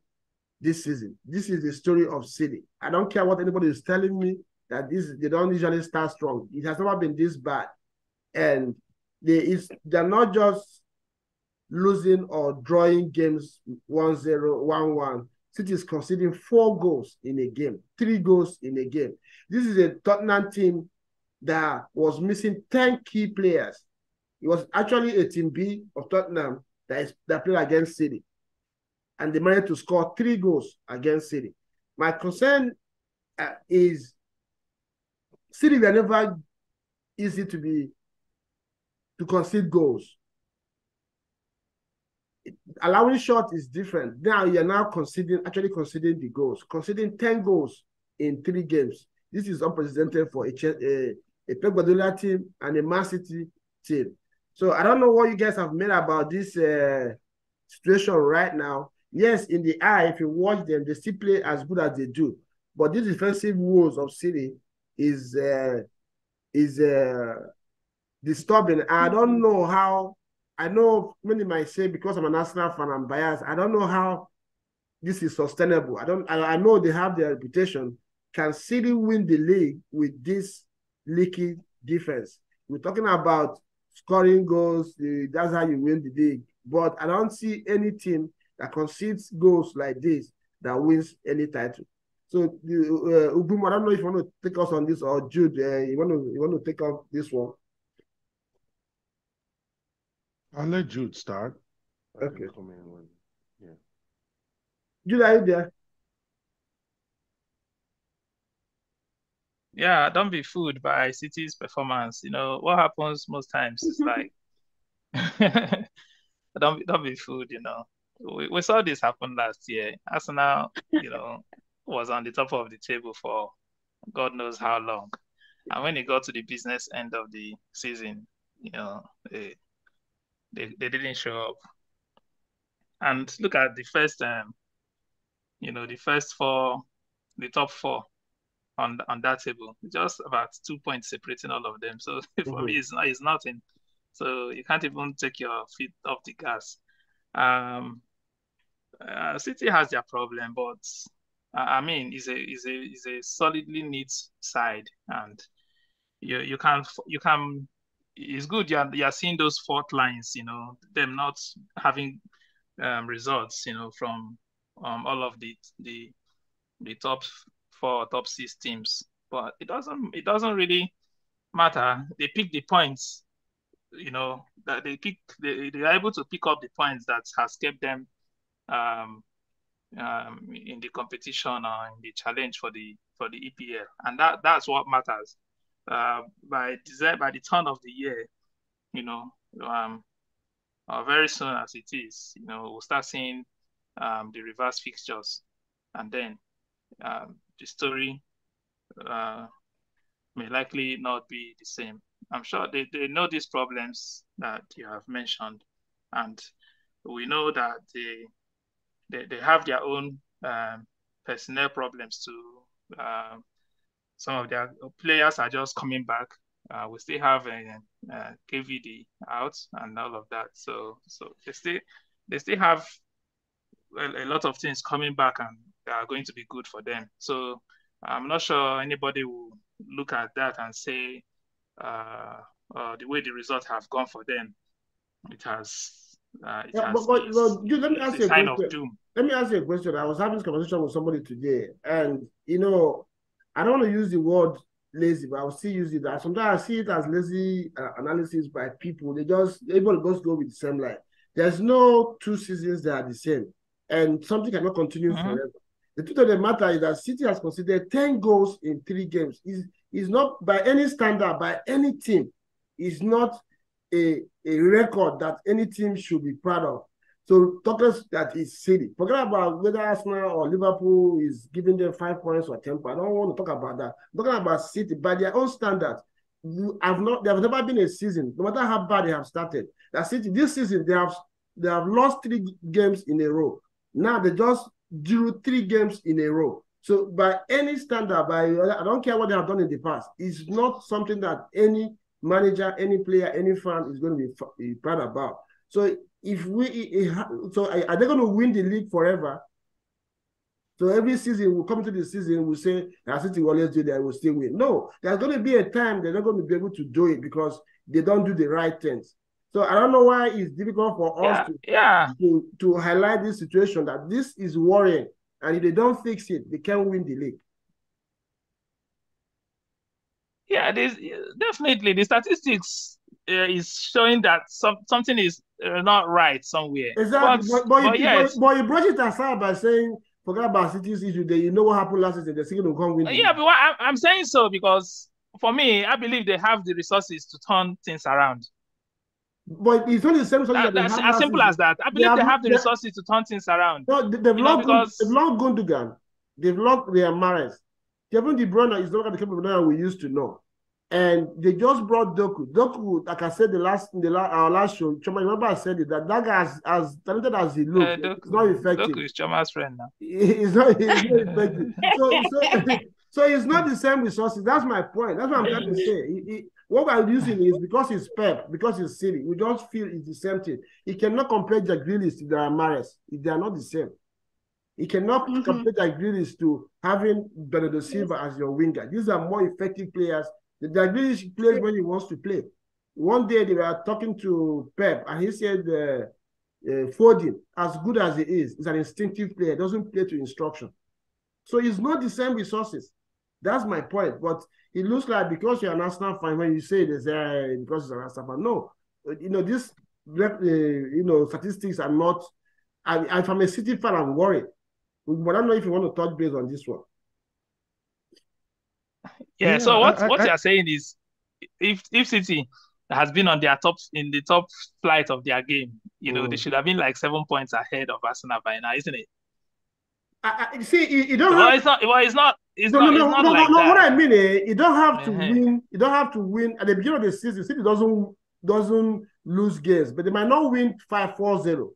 this season? This is the story of City. I don't care what anybody is telling me that they don't usually start strong. It has never been this bad. And they're not just losing or drawing games 1-0, 1-1. City is conceding 4 goals in a game, 3 goals in a game. This is a Tottenham team that was missing 10 key players. It was actually a team B of Tottenham that played against City. And they managed to score 3 goals against City. My concern is City were never easy to concede goals. Allowing shot is different. Now you're now actually conceding the goals. Conceding 10 goals in 3 games. This is unprecedented for a Pep Guardiola team and a Man City team. So I don't know what you guys have made about this situation right now. Yes, in the eye, if you watch them, they still play as good as they do. But this defensive woes of City is disturbing. I don't know how. I know many might say because I'm an Arsenal fan, I'm biased. I don't know how this is sustainable. I know they have their reputation. Can City win the league with this leaky defense? We're talking about scoring goals. That's how you win the league. But I don't see any team that concedes goals like this that wins any title. So, Ubum, I don't know if you want to take us on this, or Jude, you want to take up this one. I'll let Jude start. Okay. Come in when, yeah. Jude, are you there? Yeah, don't be fooled by City's performance. You know what happens most times is like don't be fooled. You know, we saw this happen last year. Arsenal, was on the top of the table for God knows how long, and when it got to the business end of the season, they didn't show up. And look at the first, the top 4 on that table, just about 2 points separating all of them. So for me, it's nothing. So you can't even take your feet off the gas. City has their problem, but I mean, is a solidly neat side, and you can. It's good you're seeing those fault lines, them not having results, from all of the top 4, top 6 teams. But it doesn't really matter. They pick the points, that they are able to pick up the points that has kept them in the competition or in the challenge for the EPL, and that's what matters. By the turn of the year, very soon as it is, we'll start seeing the reverse fixtures, and then the story may likely not be the same. I'm sure they know these problems that you have mentioned, and we know that they have their own personnel problems too. Some of their players are just coming back. We still have KVD out and all of that. So they still have a lot of things coming back, and they are going to be good for them. So I'm not sure anybody will look at that and say the way the results have gone for them, let me ask you a sign of doom. Let me ask you a question. I was having this conversation with somebody today, and I don't want to use the word lazy, but I will still use it. Sometimes I see it as lazy analysis by people. Everybody just go with the same line. There's no 2 seasons that are the same, and something cannot continue forever. The truth of the matter is that City has considered 10 goals in 3 games. Is not by any standard, by any team, is not a record that any team should be proud of. So talking that is City. Forget about whether Arsenal or Liverpool is giving them 5 points or 10 points. I don't want to talk about that. I'm talking about City by their own standards. There have never been a season, no matter how bad they have started, that City this season they have lost 3 games in a row. Now they just drew 3 games in a row. So by any standard, I don't care what they have done in the past, it's not something that any manager, any player, any fan is going to be proud about. So if are they going to win the league forever? So every season, we'll come to the season, we'll say, City will always do that, will still win. No, there's going to be a time they're not going to be able to do it because they don't do the right things. So I don't know why it's difficult for us to highlight this situation, that this is worrying. And if they don't fix it, they can't win the league. Yeah, definitely the statistics is showing that something is not right somewhere. Exactly. But you brought it aside by saying, forget about City's issue. You know what happened last season. The City will come win. Yeah, but I'm saying so because for me, I believe they have the resources to turn things around. But it's only the same. That's as simple as that. I believe they have the resources to turn things around. No, they've lost Gundogan. They've lost their Mahrez. Kevin De Bruyne is not the Kevin De Bruyne we used to know. And they just brought Doku. Doku, like I said our last show, Chioma, remember I said it, that guy, as talented as he looks, it's not effective. Doku is Choma's friend now. He's not effective. So it's not the same resources. That's my point. That's what I'm trying to say. What we're using is because it's Pep, because it's City, we just feel it's the same thing. He cannot compare Jack Grealish to the Mahrez. They are not the same. He cannot compare Jack Grealish to having Bernardo Silva as your winger. These are more effective players. The Jack Grealish plays when he wants to play. One day they were talking to Pep, and he said Foden, as good as he is an instinctive player, doesn't play to instruction. So it's not the same resources. That's my point. But it looks like because you're an Arsenal fan, when you say this, because it's an Arsenal fan, no. This statistics are not. If I'm a City fan, I'm worried. But I don't know if you want to touch base on this one. Yeah. So what you're saying is, if City has been on their in the top flight of their game, they should have been like 7 points ahead of Arsenal by now, isn't it? You don't have. It's not like that. What I mean is, you don't have to win. You don't have to win at the beginning of the season. City doesn't lose games, but they might not win 5-4-0.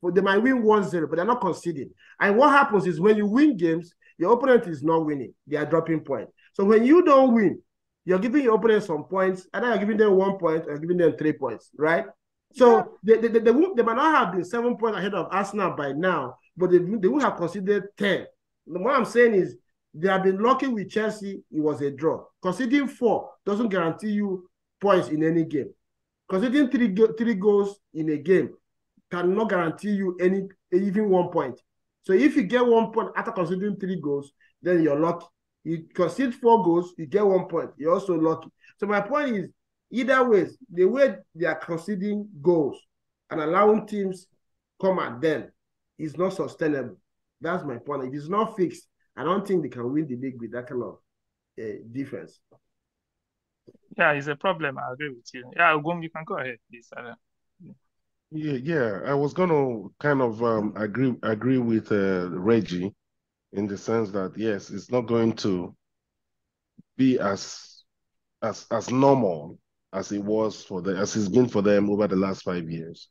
But they might win 1-0, but they're not conceding. And what happens is when you win games, your opponent is not winning. They are dropping points. So when you don't win, you're giving your opponent some points, and then you're giving them 1 point, or giving them 3 points, right? So they might not have been 7 points ahead of Arsenal by now, but they would have conceded 10. What I'm saying is they have been lucky with Chelsea. It was a draw. Conceding 4 doesn't guarantee you points in any game. Conceding 3 goals in a game cannot guarantee you even 1 point. So if you get 1 point after conceding 3 goals, then you're lucky. You concede 4 goals, you get 1 point. You're also lucky. So my point is, either way, the way they are conceding goals and allowing teams come at them is not sustainable. That's my point. If it's not fixed, I don't think they can win the league with that kind of difference. Yeah, it's a problem. I agree with you. Yeah, Ogum, you can go ahead, please. Yeah. I was going to kind of agree with Reggie in the sense that yes, it's not going to be as normal as it was as it's been for them over the last 5 years.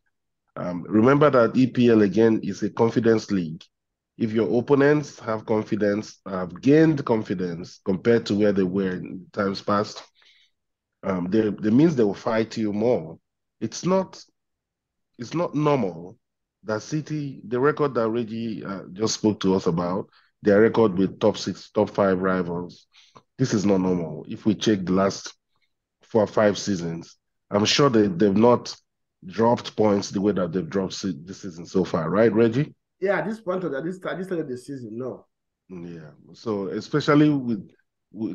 Remember that EPL again is a confidence league. If your opponents have gained confidence compared to where they were in times past, that means they will fight you more. It's not normal that City, the record that Reggie just spoke to us about, their record with top 6, top 5 rivals, this is not normal. If we check the last 4 or 5 seasons, I'm sure they've not dropped points the way that they've dropped this season so far, right, Reggie? Yeah, at this point of this time of the season, no. Yeah, so especially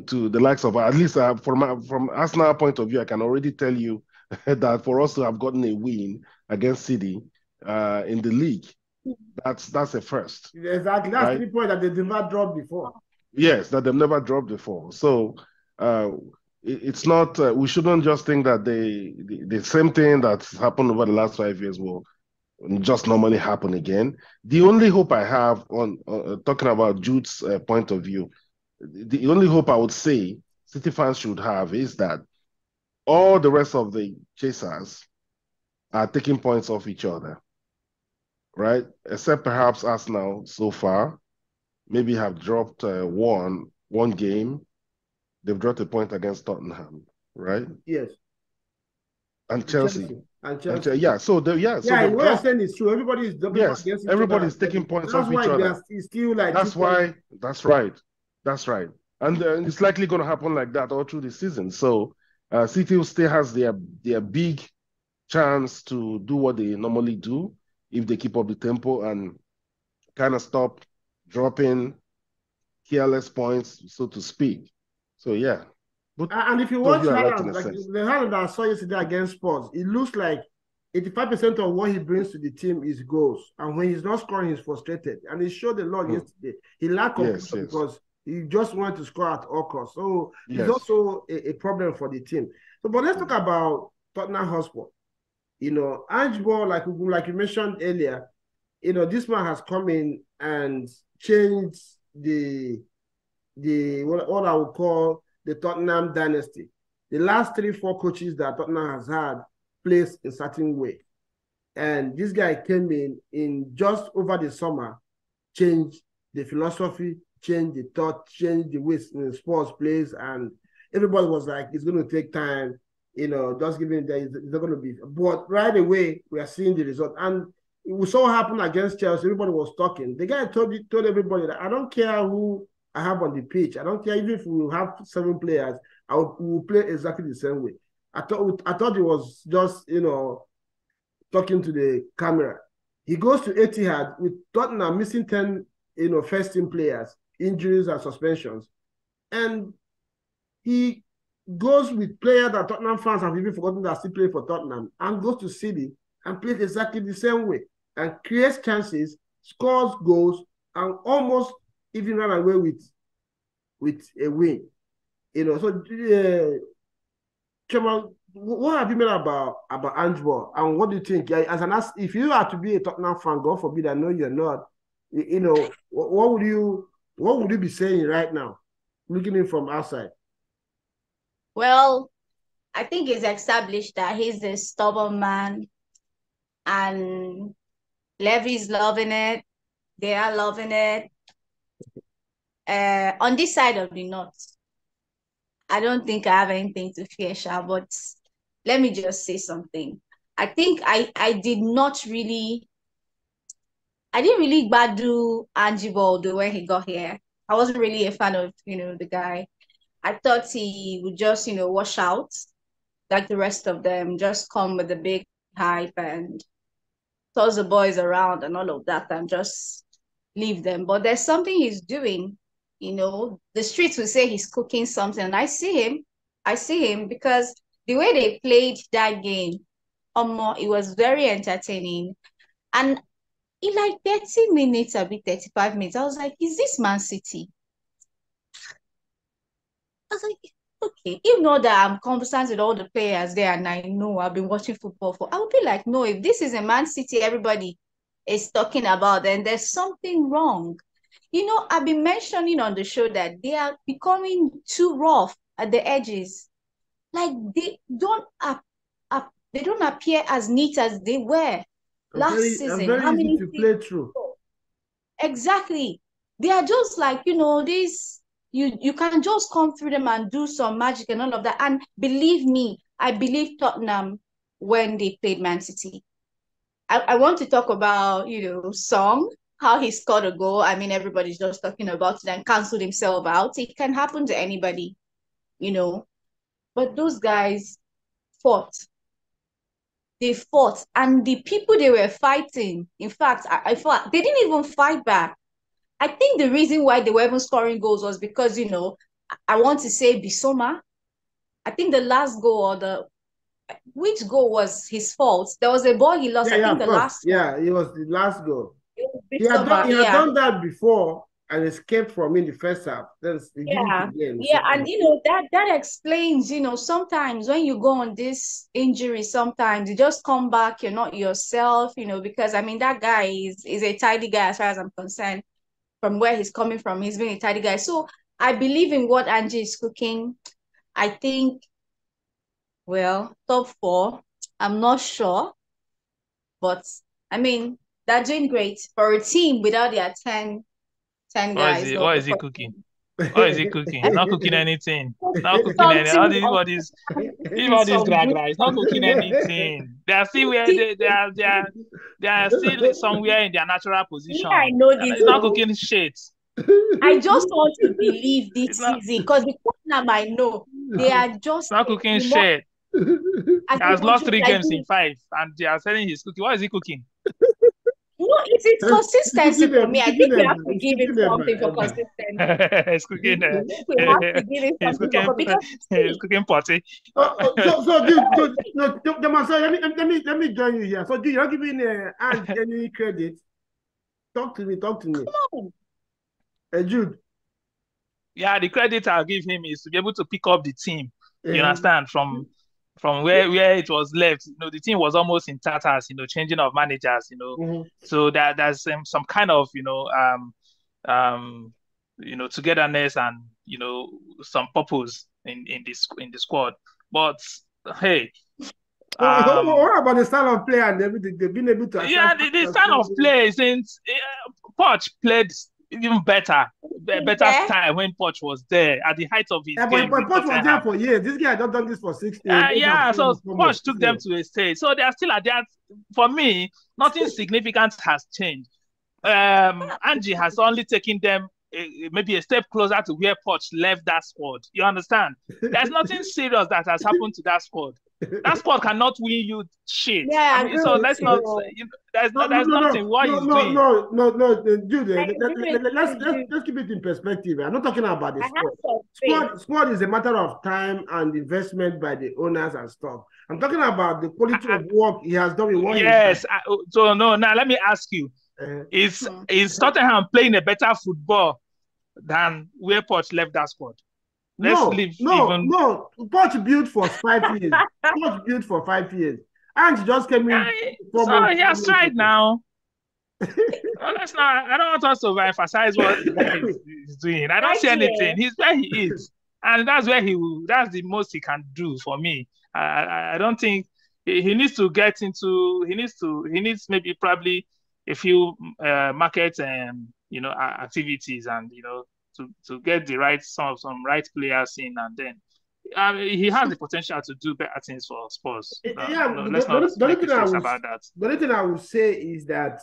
to the likes of, at least from Arsenal point of view, I can already tell you that for us to have gotten a win against City in the league, that's a first. Exactly, that's right? 3 points that they've never dropped before. Yes, that they've never dropped before. So it's not. We shouldn't just think that the same thing that's happened over the last 5 years will just normally happen again. The only hope I have on talking about Jude's point of view, the only hope I would say City fans should have is that all the rest of the chasers are taking points off each other, right? Except perhaps Arsenal so far, maybe have dropped one game. They've dropped a point against Tottenham. right? Yes. And Chelsea. And Chelsea. Yeah, so what you're saying is true. Everybody is jumping against each everybody's other. taking points That's off each other. It's still like that's right. And it's likely going to happen like that all through the season. So City still has their big chance to do what they normally do if they keep up the tempo and kind of stop dropping careless points, so to speak. So yeah. But and if you watch Haaland, like the Haaland that I saw yesterday against Spurs, it looks like 85% of what he brings to the team is goals. And when he's not scoring, he's frustrated. And he showed a lot yesterday. He lacked competition because he just wanted to score at all costs. So it's also a problem for the team. So, but let's talk about Tottenham Hotspur. You know, Ange Ball, like you mentioned earlier, you know, this man has come in and changed the what I would call the Tottenham dynasty. The last 3-4 coaches that Tottenham has had plays a certain way. And this guy came in just over the summer, changed the philosophy, changed the thought, changed the way sports plays, and everybody was like, it's going to take time, you know, just giving that it's not going to be. But right away, we are seeing the result. And we saw what happened against Chelsea. Everybody was talking. The guy told everybody that I don't care who I have on the pitch. I don't care even if we have 7 players, we will play exactly the same way. I thought it was just, you know, talking to the camera. He goes to Etihad with Tottenham missing 10, you know, first team players, injuries and suspensions. And he goes with players that Tottenham fans have even forgotten that still play for Tottenham, and goes to City and plays exactly the same way and creates chances, scores goals, and almost even ran away with a win. You know, so Chioma, what have you made about Ange Ball, and what do you think? If you are to be a Tottenham fan, God forbid, I know you're not. You know, what would you be saying right now, looking in from outside? Well, I think it's established that he's a stubborn man, and Levy's loving it. They are loving it. On this side of the north, I don't think I have anything to fear, Sha, but let me just say something. I think I didn't really badu Ange Ball when he got here. I wasn't really a fan of, you know, the guy. I thought he would just, you know, wash out like the rest of them, just come with a big hype and toss the boys around and all of that and just leave them. But there's something he's doing. You know, the streets will say he's cooking something, and I see him because the way they played that game, it was very entertaining. And in like 30 minutes, a bit 35 minutes, I was like, is this Man City? I was like, okay, even though that I'm conversant with all the players there and I know I've been watching football for, I would be like, no, if this is a Man City everybody is talking about, then there's something wrong. You know, I've been mentioning on the show that they are becoming too rough at the edges. Like they don't appear as neat as they were last season. Very easy to play through. Exactly. They are just like, you know, this, you can just come through them and do some magic and all of that. And believe me, I believe Tottenham when they played Man City. I want to talk about, you know, Song, how he scored a goal. I mean, everybody's just talking about it and canceled himself out. It can happen to anybody, you know. But those guys fought. They fought. And the people they were fighting, in fact, I thought they didn't even fight back. I think the reason why they were even scoring goals was because, you know, I want to say Bissouma. I think the last goal which goal was his fault? There was a ball he lost. I think the last one. Yeah, it was the last goal. He had done that before and escaped from in the first half. And you know that explains, you know, sometimes when you go on this injury, sometimes you just come back, you're not yourself, you know, because I mean that guy is a tidy guy as far as I'm concerned. From where he's coming from, he's been a tidy guy. So I believe in what Ange is cooking. I think, well, top 4, I'm not sure, but I mean, they're doing great for a team without their 10 guys. What is he cooking? What is he cooking? He's not cooking anything. Not cooking anything. All these gragra. He's not cooking anything. They are still where they are still somewhere in their natural position. I know this. He's not cooking shit. I just want to believe this season because the Tottenham I know they are just not cooking shit. He has lost 3 games in 5, and they are saying he's cooking. What is he cooking? No, it's consistency for me. I think we have to give him something for consistency. He's cooking. We have to give him something because he's cooking potty. Let me join you here. So, dude, you're not giving Ange any credit. Talk to me. Come on. Jude. Yeah, the credit I'll give him is to be able to pick up the team. You understand, from where it was left. The team was almost in tatters. Changing of managers. So there's some kind of togetherness and some purpose in the squad. But hey, what about the style of play and everything? They've been able to. Yeah, the style of play since Poch played even better style when Poch was there at the height of his game. But Poch was there for years. This guy has not done this for 6 years. So Poch took them to a stage. So they are still at that. For me, nothing significant has changed. Angie has only taken them maybe a step closer to where Poch left that squad. You understand? There's nothing serious that has happened to that squad. That squad cannot win you shit. Yeah, so let's not. There's nothing. What he's doing? No, dude. Let's keep it in perspective. I'm not talking about the squad. Squad is a matter of time and investment by the owners and stuff. I'm talking about the quality of work he has done with one. Yes. Now let me ask you: Is Tottenham playing a better football than where Poch left that squad? No. Poch built for 5 years. Poch built for 5 years. And just came in. So he has tried now. Let's not. I don't want us to emphasize what he's doing. I don't see anything. He's where he is, and that's where that's the most he can do for me. I don't think he needs to get into. He needs maybe probably a few market activities and to get the right some right players in, and then he has the potential to do better things for Spurs. Let's not make mistakes about that. The only thing I would say is that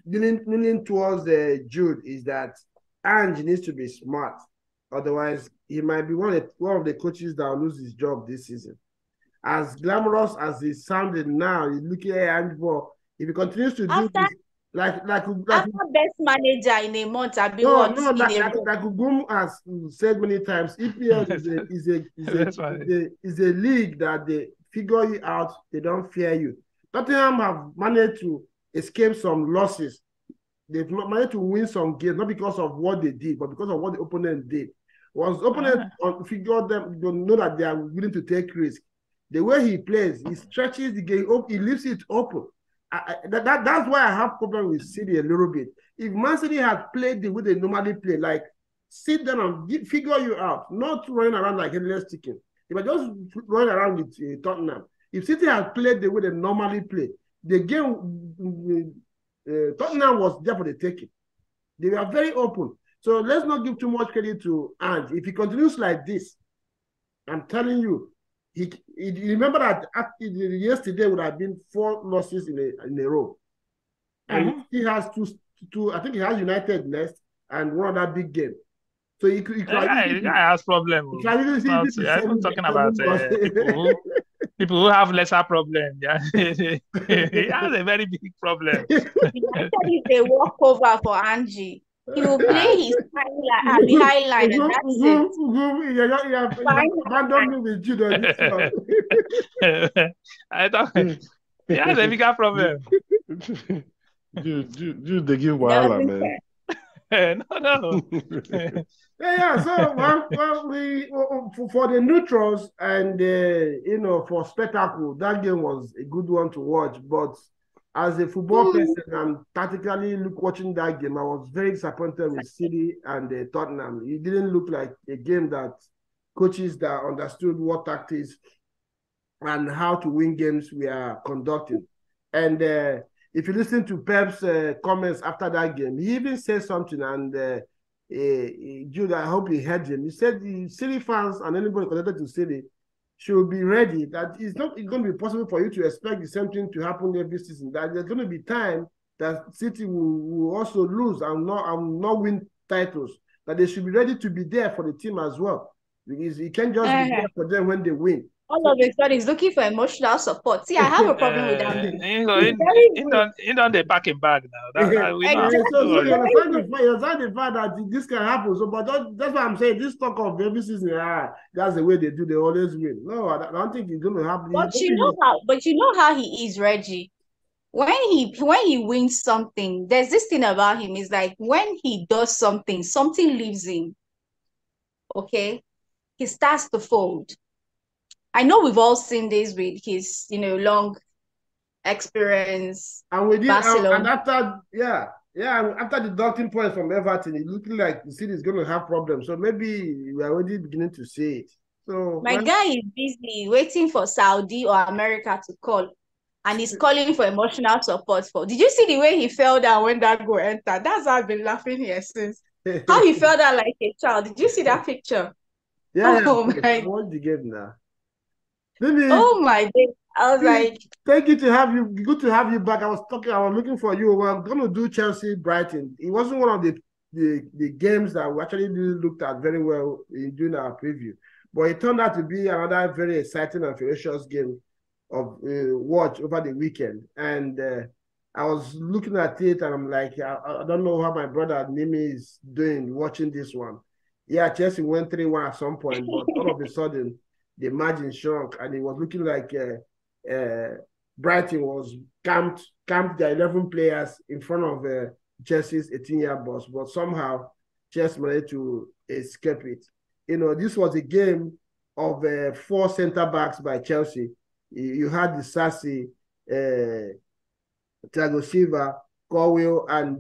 leaning towards Jude is that Ange needs to be smart. Otherwise, he might be one of the coaches that will lose his job this season. As glamorous as it sounded now, you look at Ange, if he continues to do this, like after best manager in a month, I've been like Ugum has said many times, EPL is a league that they figure you out, they don't fear you. Tottenham have managed to escape some losses. They've managed to win some games, not because of what they did, but because of what the opponent did. Once the opponent figure them, you know that they are willing to take risks. The way he plays, he stretches the game up, he leaves it open. That's why I have problem with City a little bit. If Mancity had played the way they normally play, like sit down and figure you out, not running around like headless chicken. If I just run around with Tottenham, if City had played the way they normally play, the game Tottenham was there for the taking. They were very open. So let's not give too much credit to Ange. If he continues like this, I'm telling you, he remember that yesterday would have been 4 losses in a row. And he has two, I think he has United next and one other big game. So he guy has problems. I'm talking about people who have lesser problems. Yeah. He has a very big problem. United is a walkover for Angie. He will play his behind line, and that's it. Abandon me with Jude. I thought he has a bigger problem. Jude, they give Wahala, man. No. So for the neutrals and for spectacle, that game was a good one to watch. But as a football person, I'm tactically watching that game. I was very disappointed with City and Tottenham. It didn't look like a game that coaches that understood what tactics and how to win games we are conducting. And if you listen to Pep's comments after that game, he even said something, and Jude, I hope you heard him. He said the City fans and anybody connected to City should be ready. That it's going to be possible for you to expect the same thing to happen every season. That there's going to be time that City will also lose and not win titles. That they should be ready to be there for the team as well. Because you can't just be there for them when they win. All of a sudden, he's looking for emotional support. See, I have a problem with that. He done the packing bag now. You understand the fact that this can happen. So, but that's why I'm saying this talk of every season, that's the way they do. They always win. No, I don't think it's going to happen. But you know how he is, Reggie. When he wins something, there's this thing about him. Is like when he does something leaves him. Okay, he starts to fold. I know we've all seen this with his, long experience. And with and after deducting points from Everton, it looked like the city is going to have problems. So maybe we're already beginning to see it. So my guy is busy waiting for Saudi or America to call, and he's calling for emotional support. Did you see the way he fell down when that goal entered? That's how I've been laughing here since. How he fell down like a child. Did you see that picture? Yeah. Oh my! What's the game now? Oh my God. I was like, thank you to have you. Good to have you back. I was looking for you. We're going to do Chelsea Brighton. It wasn't one of the games that we actually looked at very well during our preview, but it turned out to be another very exciting and ferocious game of watch over the weekend. And I was looking at it and I'm like, I don't know how my brother Nimi is doing watching this one. Yeah, Chelsea went 3-1 at some point, but all of a sudden the margin shrunk, and it was looking like Brighton was camped their 11 players in front of Chelsea's 18-yard box, but somehow Chelsea managed to escape it. This was a game of 4 center-backs by Chelsea. You had the Sassy, Thiago Silva, Colwill, and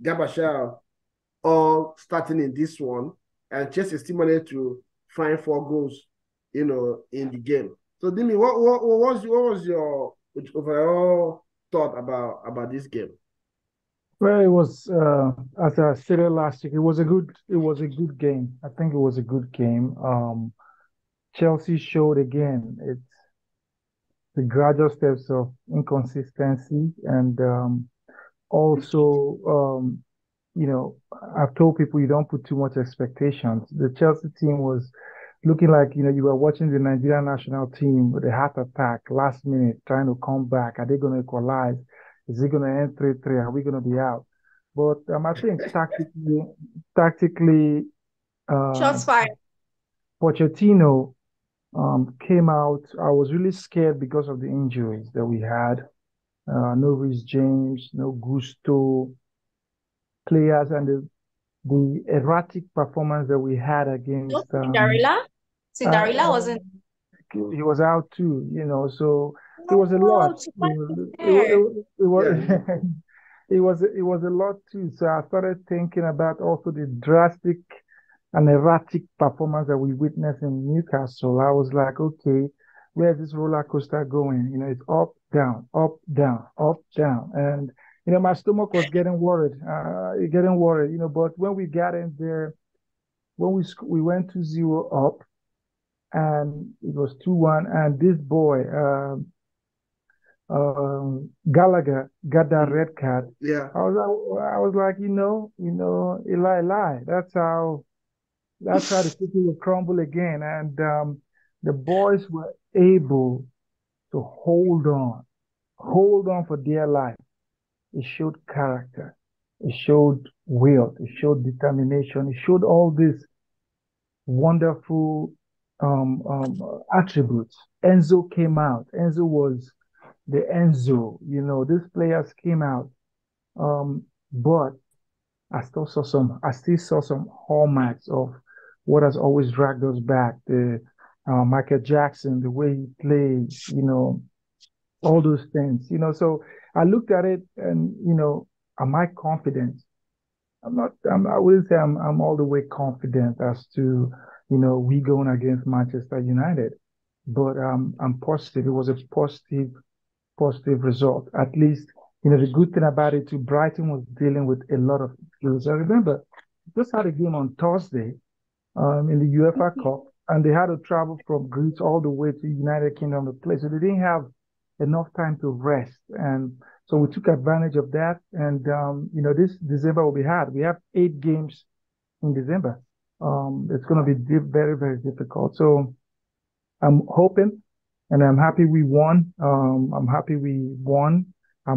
Gabashal all starting in this one, and Chelsea still managed to find 4 goals, in the game. So, Dimi, what was your overall thought about this game? Well, it was as I stated last week, it was a good game. I think it was a good game. Chelsea showed again it's the gradual steps of inconsistency, and also I've told people you don't put too much expectations. The Chelsea team was looking like, you were watching the Nigerian national team with a heart attack last minute, trying to come back. Are they going to equalize? Is it going to end 3-3? Are we going to be out? But I think tactically, shots fired. Pochettino came out. I was really scared because of the injuries that we had. No Reece James, no Gusto players, and the erratic performance that we had against Cinderella wasn't. He was out too, so it was a lot. It was a lot too. So I started thinking about also the drastic and erratic performance that we witnessed in Newcastle. I was like, okay, where's this roller coaster going? It's up, down, up, down, up, down, and my stomach was getting worried. But when we got in there, when we went 2-0 up, and it was 2-1, and this boy, Gallagher, got that red card. Yeah, I was like, Eli. That's how the city will crumble again, and the boys were able to hold on for dear life. It showed character. It showed will. It showed determination. It showed all these wonderful attributes. Enzo came out. Enzo was the Enzo. These players came out. But I still saw some hallmarks of what has always dragged us back. The Michael Jackson, the way he plays, all those things, So I looked at it and, am I confident? I wouldn't say I'm all the way confident as to, we going against Manchester United, but I'm positive. It was a positive result. At least, the good thing about it too, Brighton was dealing with a lot of issues. I remember just had a game on Thursday in the UEFA Cup, and they had to travel from Greece all the way to United Kingdom to play. So they didn't have enough time to rest. And so we took advantage of that. And, this December will be hard. We have 8 games in December. It's going to be very, very difficult. So I'm hoping, and I'm happy we won. I'm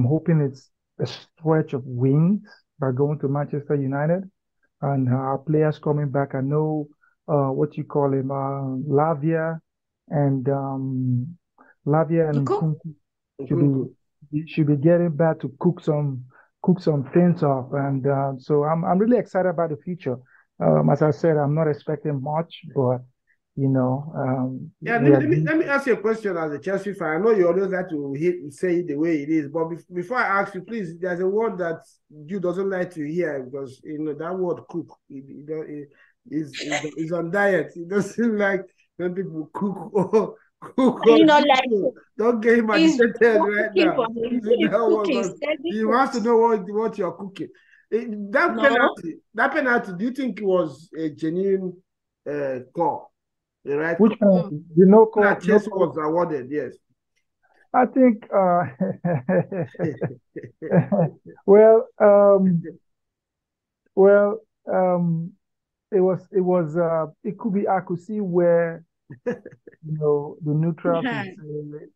hoping it's a stretch of wins by going to Manchester United and our players coming back. I know what you call him, Lavia and should be getting back to cook some things up. And so I'm really excited about the future. As I said, I'm not expecting much, but let me ask you a question as a Chelsea fan. I know you always like to say it the way it is, but before I ask you, please, there's a word that you doesn't like to hear, because that word cook is on diet. It doesn't like when people cook or cook. Don't get him agitated right now. He wants to know what you're cooking. That penalty, do you think it was a genuine call? Right? Which penalty? The no call. That Chelsea was awarded, yes. I think it could be. I could see where the neutral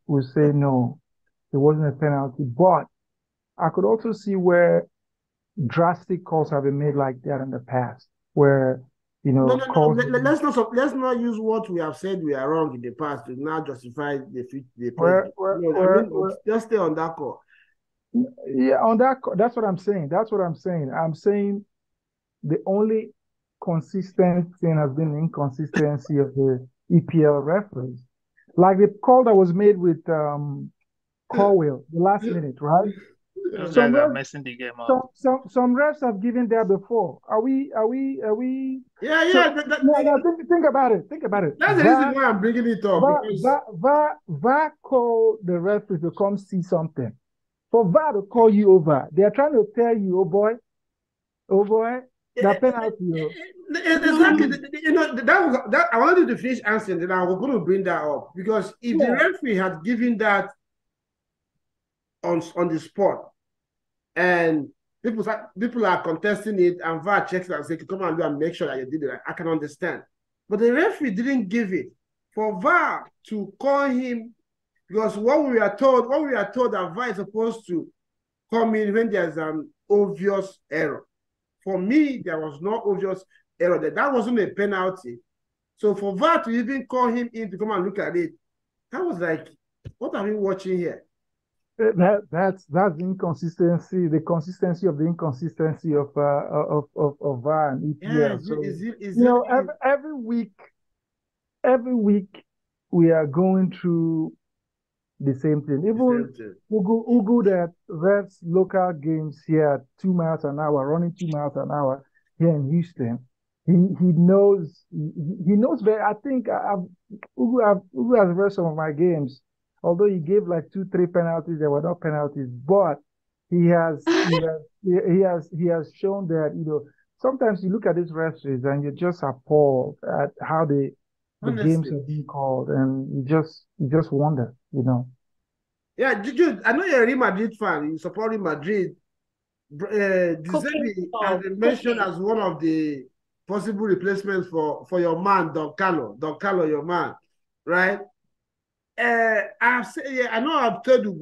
would say no, it wasn't a penalty, but I could also see where drastic calls have been made like that in the past, where let's not use what we have said we are wrong in the past to now justify the present. Just stay on that call. Yeah, on that call, that's what I'm saying. I'm saying the only consistent thing has been the inconsistency of the EPL referees. Like the call that was made with Corwell, the last minute, right? Some guys are messing the game up. Some refs have given that before. Are we? Yeah. Think about it. That's the reason why I'm bringing it up. VAR call the referee to come see something. For VAR to call you over, they are trying to tell you, oh boy, that penalty. Exactly. That I wanted to finish answering, then I was going to bring that up, because if the referee had given that on the spot, and people are contesting it, and VAR checks it and say, come and do and make sure that you did it, I can understand. But the referee didn't give it. For VAR to call him, because what we are told that VAR is supposed to come in when there's an obvious error. For me, there was no obvious error there. That wasn't a penalty. So for VAR to even call him in to come and look at it, that was like, what are we watching here? That's the inconsistency, the consistency of the inconsistency of VAR and EPL. So every week we are going through the same thing. Even Ugu that refs local games here at 2 miles an hour, running 2 miles an hour here in Houston. He knows better. I think Ugu has read some of my games. Although he gave like 2-3 penalties, there were not penalties, but he has shown that sometimes you look at these referees and you're just appalled at how the games are being called, and you just wonder, Yeah, Jude, I know you're a Real Madrid fan. You support Real Madrid. De Zerbi has been mentioned as one of the possible replacements for your man, Don Carlo, your man, right? I know I've told you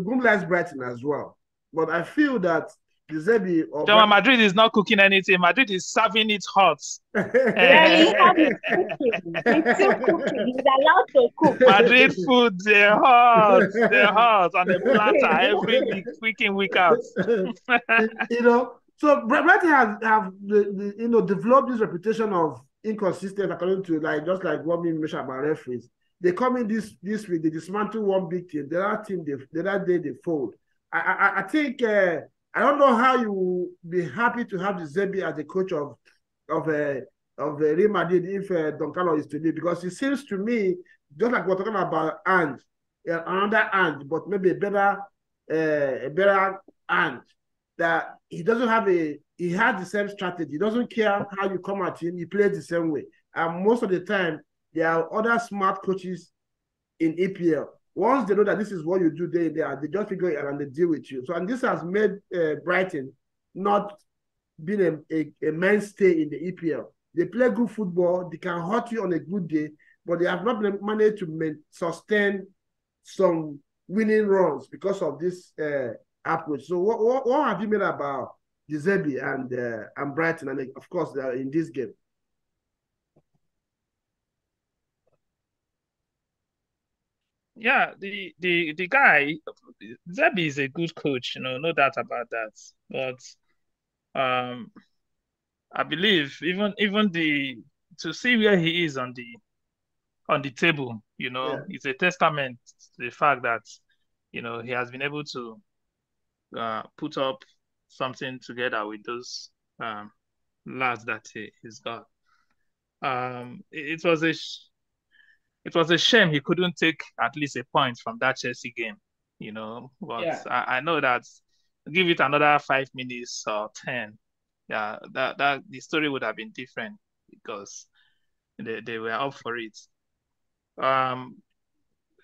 Gum likes Brighton as well, but I feel that De Zerbi Madrid is not cooking anything. Madrid is serving it hot. Yeah, he's still cooking. He's allowed to cook. Madrid food, they're hot on the platter every week in, week out. So Brighton have developed this reputation of inconsistency, according to just like what we mentioned about referees. They come in this week, they dismantle one big team. The other day they fold. I think I don't know how you will be happy to have De Zerbi as the coach of Real Madrid if Don Carlo is to leave, because it seems to me, just like we're talking about another Ange, but maybe a better Ange, that he doesn't have a he had the same strategy. He doesn't care how you come at him. He plays the same way. And most of the time, there are other smart coaches in EPL. Once they know that this is what you do day in, day out, they just figure it out and they deal with you. So, and this has made Brighton not been a mainstay in the EPL. They play good football. They can hurt you on a good day, but they have not been managed to sustain some winning runs because of this approach. So, what have you made about De Zerbi and Brighton, and of course, they are in this game? Yeah, the guy, Zerbi is a good coach, no doubt about that. But I believe even to see where he is on the table, it's a testament to the fact that he has been able to put up something together with those lads that he's got. It was a shame he couldn't take at least a point from that Chelsea game, But Yeah. I know that give it another 5 minutes or 10, that the story would have been different because they were up for it.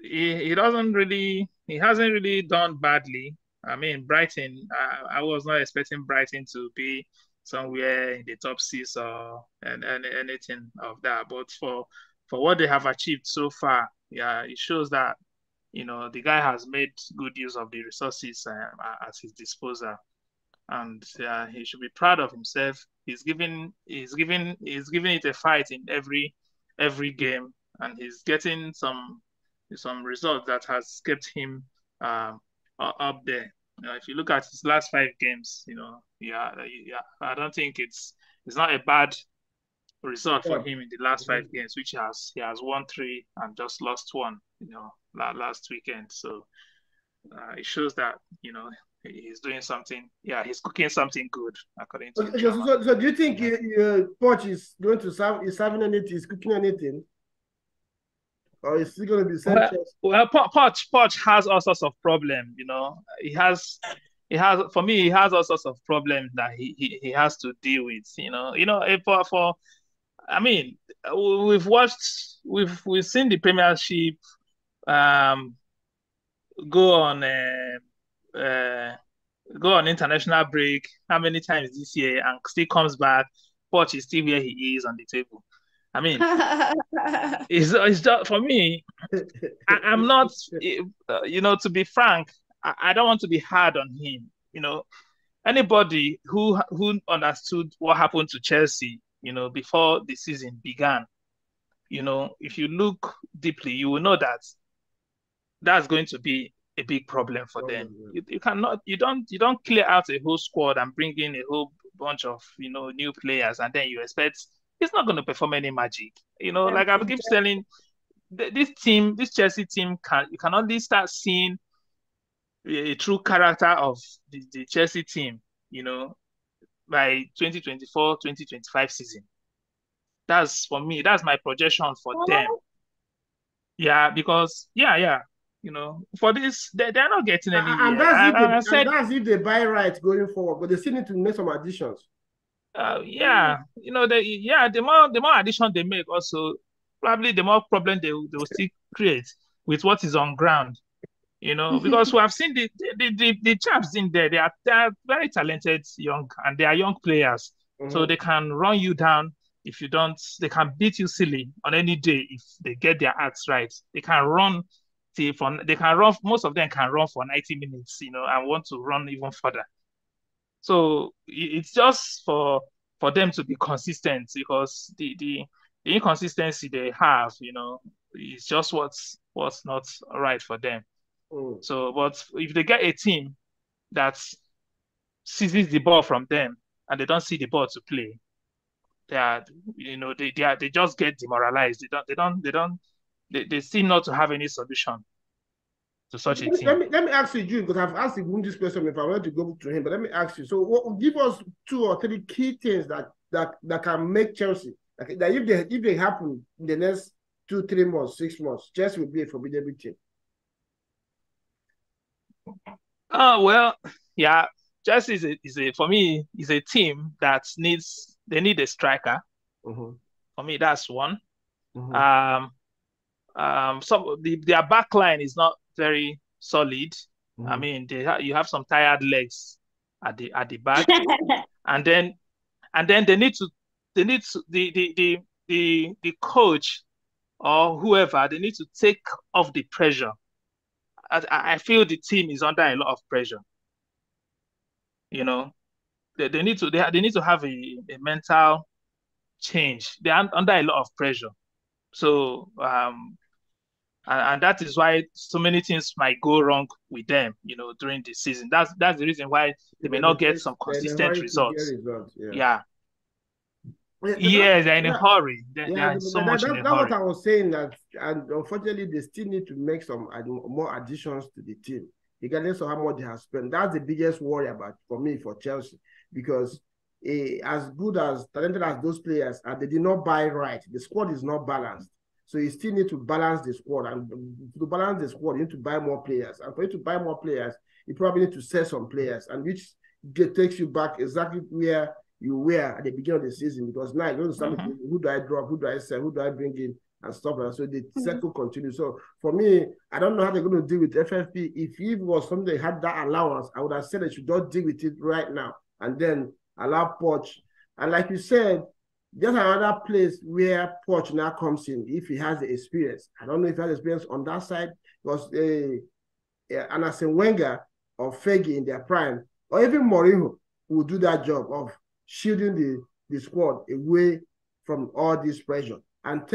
He hasn't really done badly. I mean, Brighton, I was not expecting Brighton to be somewhere in the top 6 or anything of that. But for what they have achieved so far, it shows that the guy has made good use of the resources at his disposal, and he should be proud of himself. He's giving it a fight in every game, and he's getting some results that has kept him up there. If you look at his last 5 games, I don't think it's not a bad result for him in the last 5 games, which he has won 3 and just lost 1, last weekend. So it shows that he's doing something. Yeah, he's cooking something good according to Chioma. So do you think Poch is going to serving anything? Is cooking anything? Or is he going to be sent? Well, Poch has all sorts of problems. He has for me, he has all sorts of problems that he has to deal with. I mean, we've seen the Premiership go on international break how many times this year and still comes back. Poch is still where he is on the table. I mean, it's just for me. I'm not, to be frank, I don't want to be hard on him. Anybody who understood what happened to Chelsea, before the season began, if you look deeply, you will know that that's going to be a big problem for them. You don't clear out a whole squad and bring in a whole bunch of new players, and then you expect it's not going to perform any magic. Like I keep telling this Chelsea team, you can only start seeing a true character of the Chelsea team, by 2024-2025 season. That's for me. That's my projection for them. Yeah, because for this they're not getting anywhere. And that's if they buy right going forward, but they still need to make some additions. The more addition they make, also probably the more problem they will still create with what is on ground. Because we have seen the chaps in there. They are very talented they are young players, so they can run you down if you don't. They can beat you silly on any day if they get their acts right. They can run. Most of them can run for 90 minutes, and want to run even further. So it's just for them to be consistent, because the inconsistency they have, is just what's not right for them. So, but if they get a team that seizes the ball from them and they don't see the ball to play, they just get demoralized. They seem not to have any solution to such a team. Let me ask you, June, because I've asked him this question if I want to go to him, but let me ask you. So, give us 2 or 3 key things that can make Chelsea, that if they happen in the next 2-3 months, 6 months, Chelsea will be a formidable team. Well, yeah. Chelsea is a for me is a team that they need a striker. For me, that's one. Their back line is not very solid. I mean, you have some tired legs at the back, and then they need to the coach or whoever, they need to take off the pressure. I feel the team is under a lot of pressure. You know, they need to have a mental change. They are under a lot of pressure. So and that is why so many things might go wrong with them, you know, during the season. That's the reason why they may not get some consistent results. Yeah. Yes, they're in a hurry. They are so much in a hurry. That's what I was saying, that, and unfortunately, they still need to make some more additions to the team, regardless of how much they have spent. That's the biggest worry for me for Chelsea, because as good as talented as those players are, they did not buy right. The squad is not balanced. So you still need to balance the squad, and to balance the squad, you need to buy more players. And for you to buy more players, you probably need to sell some players, and which takes you back exactly where you were at the beginning of the season, because now you're going to start thinking, who do I drop, who do I sell, who do I bring in, and stuff like that. So the cycle continues. So for me, I don't know how they're going to deal with FFP. If it was something they had that allowance, I would have said they should just deal with it right now and then allow Poch. And like you said, there's another place where Poch now comes in if he has the experience. I don't know if he has experience on that side, because Arsene Wenger or Fergie in their prime, or even Mourinho, will do that job of shielding the squad away from all this pressure, and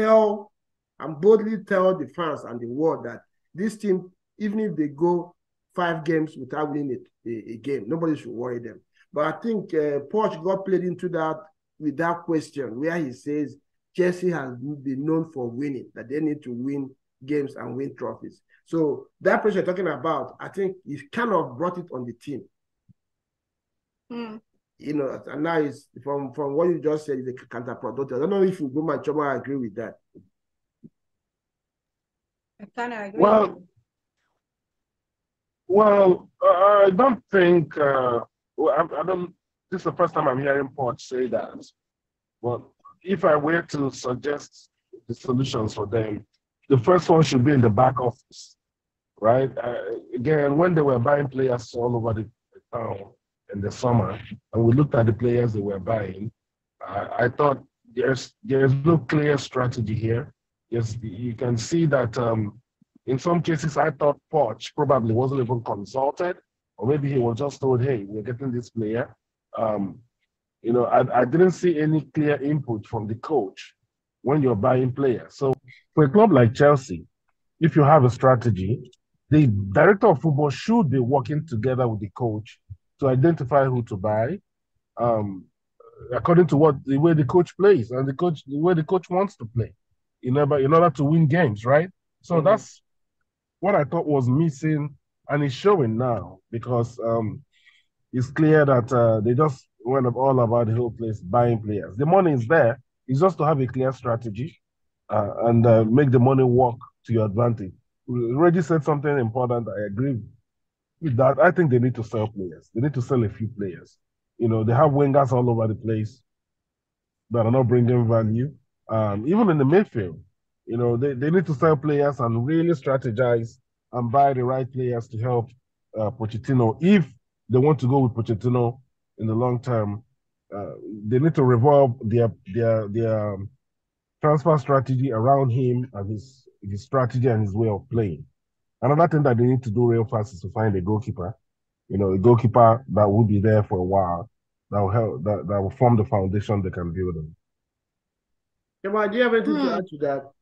boldly tell the fans and the world that this team, even if they go 5 games without winning a game, nobody should worry them. But I think Poch got played into that with that question where he says Chelsea has been known for winning, that they need to win games and win trophies. So that pressure you're talking about, I think he kind of brought it on the team. You know, and now it's from what you just said, is a counterproductive. I don't know if you go, my Chioma, agree with that. I kind of agree. Well, I don't think. I don't. This is the first time I'm hearing Poch say that. But if I were to suggest the solutions for them, the first one should be in the back office, right? Again, when they were buying players all over the town in the summer, and we looked at the players they were buying, I thought there's no clear strategy here. Yes, you can see that in some cases I thought Poch probably wasn't even consulted, or maybe he was just told, hey, we're getting this player. You know, I didn't see any clear input from the coach when you're buying players. So for a club like Chelsea, if you have a strategy, the director of football should be working together with the coach to identify who to buy, according to the way the coach plays and the way the coach wants to play, in order to win games, right? So that's what I thought was missing, and it's showing now, because it's clear that they just went all about the whole place buying players. The money is there. It's just to have a clear strategy and make the money work to your advantage. We already said something important. I agree with that. I think they need to sell players. They need to sell a few players. You know, they have wingers all over the place that are not bringing value. Even in the midfield, you know, they need to sell players and really strategize and buy the right players to help Pochettino. If they want to go with Pochettino in the long term, they need to revolve their transfer strategy around him and his strategy and his way of playing. Another thing that they need to do real fast is to find a goalkeeper. You know, a goalkeeper that will be there for a while, that will help, that will form the foundation they can build on. Chioma, do you have anything to add to that?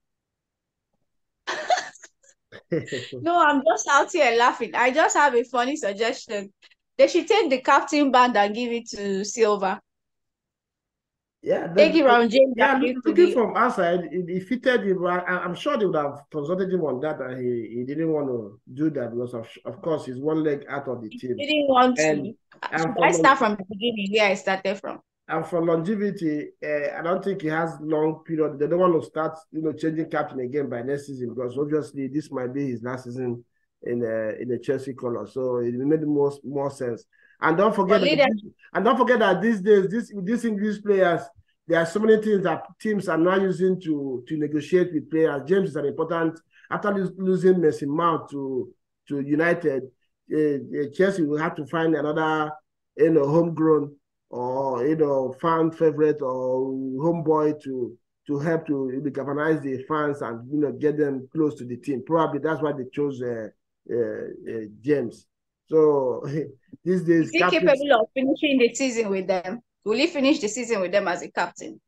No, I'm just out here laughing. I just have a funny suggestion. They should take the captain band and give it to Silva. Yeah, take it around James. Yeah, looking from outside, it fitted him. I'm sure they would have consulted him on that, and he didn't want to do that because of course he's one leg out of the team. He didn't want to. I start from the beginning where I started from. And for longevity, I don't think he has long period. They don't want to start, changing captain again by next season, because obviously this might be his last season in the Chelsea color. So it made more sense. And don't forget that these days, these English players, there are so many things that teams are now using to negotiate with players. James is an important, after losing Mason Mount to United, Chelsea will have to find another, homegrown or, fan favorite or homeboy to help to galvanize the fans and, get them close to the team. Probably that's why they chose James. So these days, is he capable of finishing the season with them? Will he finish the season with them as a captain?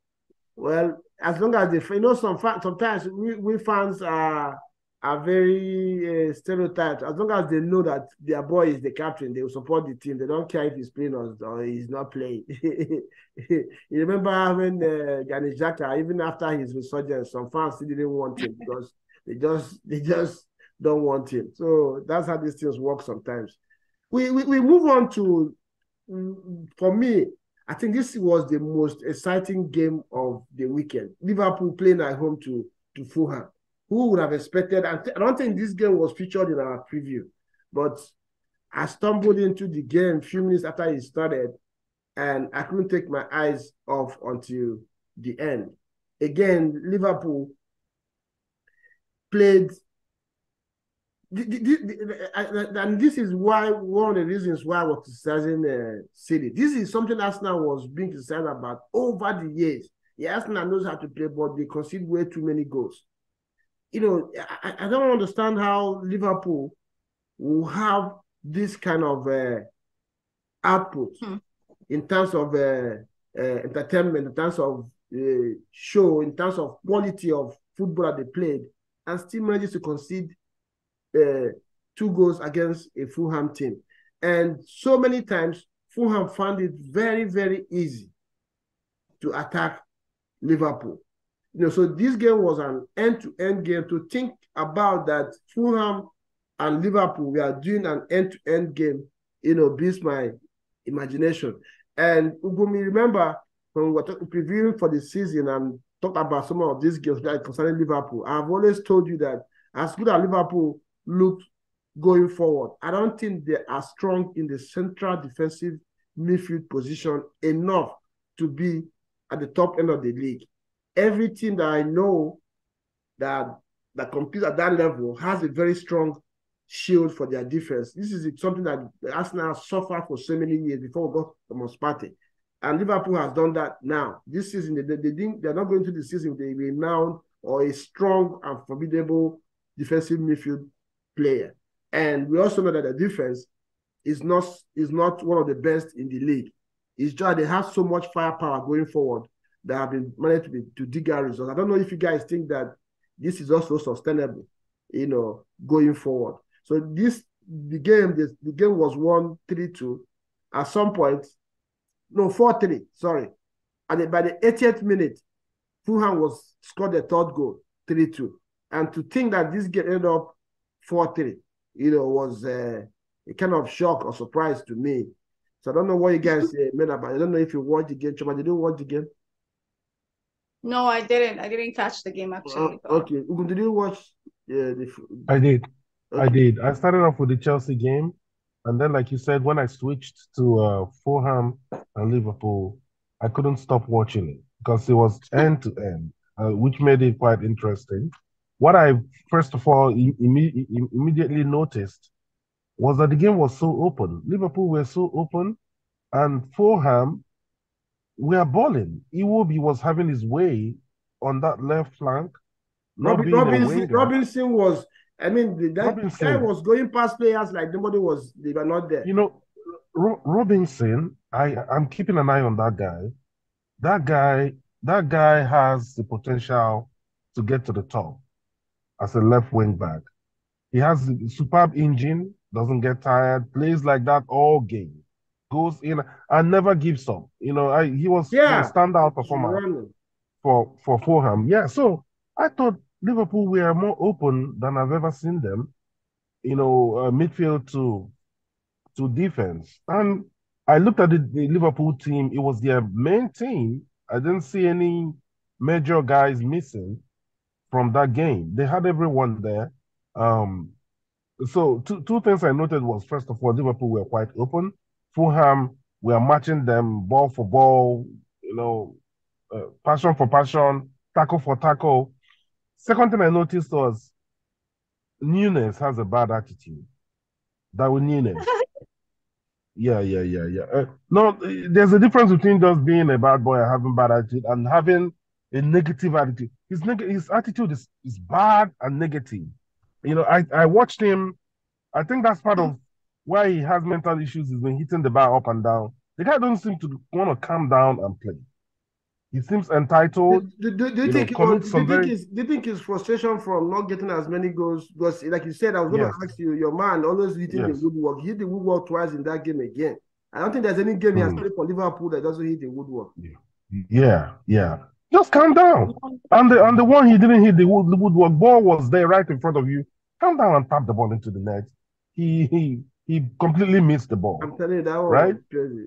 Well, as long as sometimes we fans are very stereotyped. As long as they know that their boy is the captain, they will support the team. They don't care if he's playing or he's not playing. You remember when Granit Xhaka, even after his resurgence, some fans still didn't want him because they just don't want him. So that's how these things work sometimes. We move on to, for me, I think this was the most exciting game of the weekend. Liverpool playing at home to Fulham. Who would have expected? I don't think this game was featured in our preview, but I stumbled into the game a few minutes after it started, and I couldn't take my eyes off until the end. Again, Liverpool played. And this is why one of the reasons why I was criticizing City. This is something Arsenal was being criticized about over the years. Yeah, Arsenal knows how to play, but they concede way too many goals. I don't understand how Liverpool will have this kind of output in terms of entertainment, in terms of show, in terms of quality of football that they played, and still manages to concede 2 goals against a Fulham team. And so many times, Fulham found it very, very easy to attack Liverpool. So this game was an end-to-end game. To think about that, Fulham and Liverpool, we are doing an end-to-end game, beats my imagination. And Ugumi, remember, when we were previewing for the season and talked about some of these games like concerning Liverpool, I've always told you that as good as Liverpool look going forward, I don't think they are strong in the central defensive midfield position enough to be at the top end of the league. Every team that I know that competes at that level has a very strong shield for their defense. This is something that Arsenal suffered for so many years before we got Thomas Partey. And Liverpool has done that now. This season, they're not going to the season with a renowned or a strong and formidable defensive midfield player. And we also know that the defense is not one of the best in the league. It's just they have so much firepower going forward that have been managed to dig out results. I don't know if you guys think that this is also sustainable, going forward. So the game was won 3-2. At some point, no, 4-3, sorry. And by the 80th minute, Fulham scored the third goal, 3-2. And to think that this game ended up 4-3, was a kind of shock or surprise to me. So I don't know what you guys made about it. I don't know if you watched the game. Chioma, did you watch the game? No, I didn't. I didn't catch the game actually. Okay. Did you watch I did. Okay. I did. I started off with the Chelsea game, and then, like you said, when I switched to Fulham and Liverpool, I couldn't stop watching it because it was end to end, which made it quite interesting. What I first of all immediately noticed was that the game was so open. Liverpool were so open, and Fulham were balling. Iwobi was having his way on that left flank. Robinson was. I mean, Robinson, guy was going past players like nobody was. They were not there. Robinson. I'm keeping an eye on that guy. That guy has the potential to get to the top as a left wing back. He has a superb engine. Doesn't get tired. Plays like that all game. Goes in and never gives up. He was a standout performer for Fulham. Yeah, so I thought Liverpool were more open than I've ever seen them. Midfield to defense. And I looked at the Liverpool team. It was their main team. I didn't see any major guys missing from that game. They had everyone there. So two things I noted was, first of all, Liverpool were quite open. Fulham, we are matching them ball for ball, passion for passion, tackle for tackle. Second thing I noticed was Nunes has a bad attitude. Darwin Nunes. Yeah. No, there's a difference between just being a bad boy and having bad attitude and having a negative attitude. His attitude is bad and negative. I watched him. I think that's part of why he has mental issues. He's been hitting the bar up and down. The guy doesn't seem to want to calm down and play. He seems entitled. Do you think his frustration from not getting as many goals? Because, like you said, I was going to ask you, your man always hitting the woodwork. He hit the woodwork twice in that game again. I don't think there's any game he has played for Liverpool that doesn't hit the woodwork. Yeah. Just calm down. And the one he didn't hit the woodwork, ball was there right in front of you. Calm down and tap the ball into the net. He completely missed the ball. I'm telling you, that one was crazy.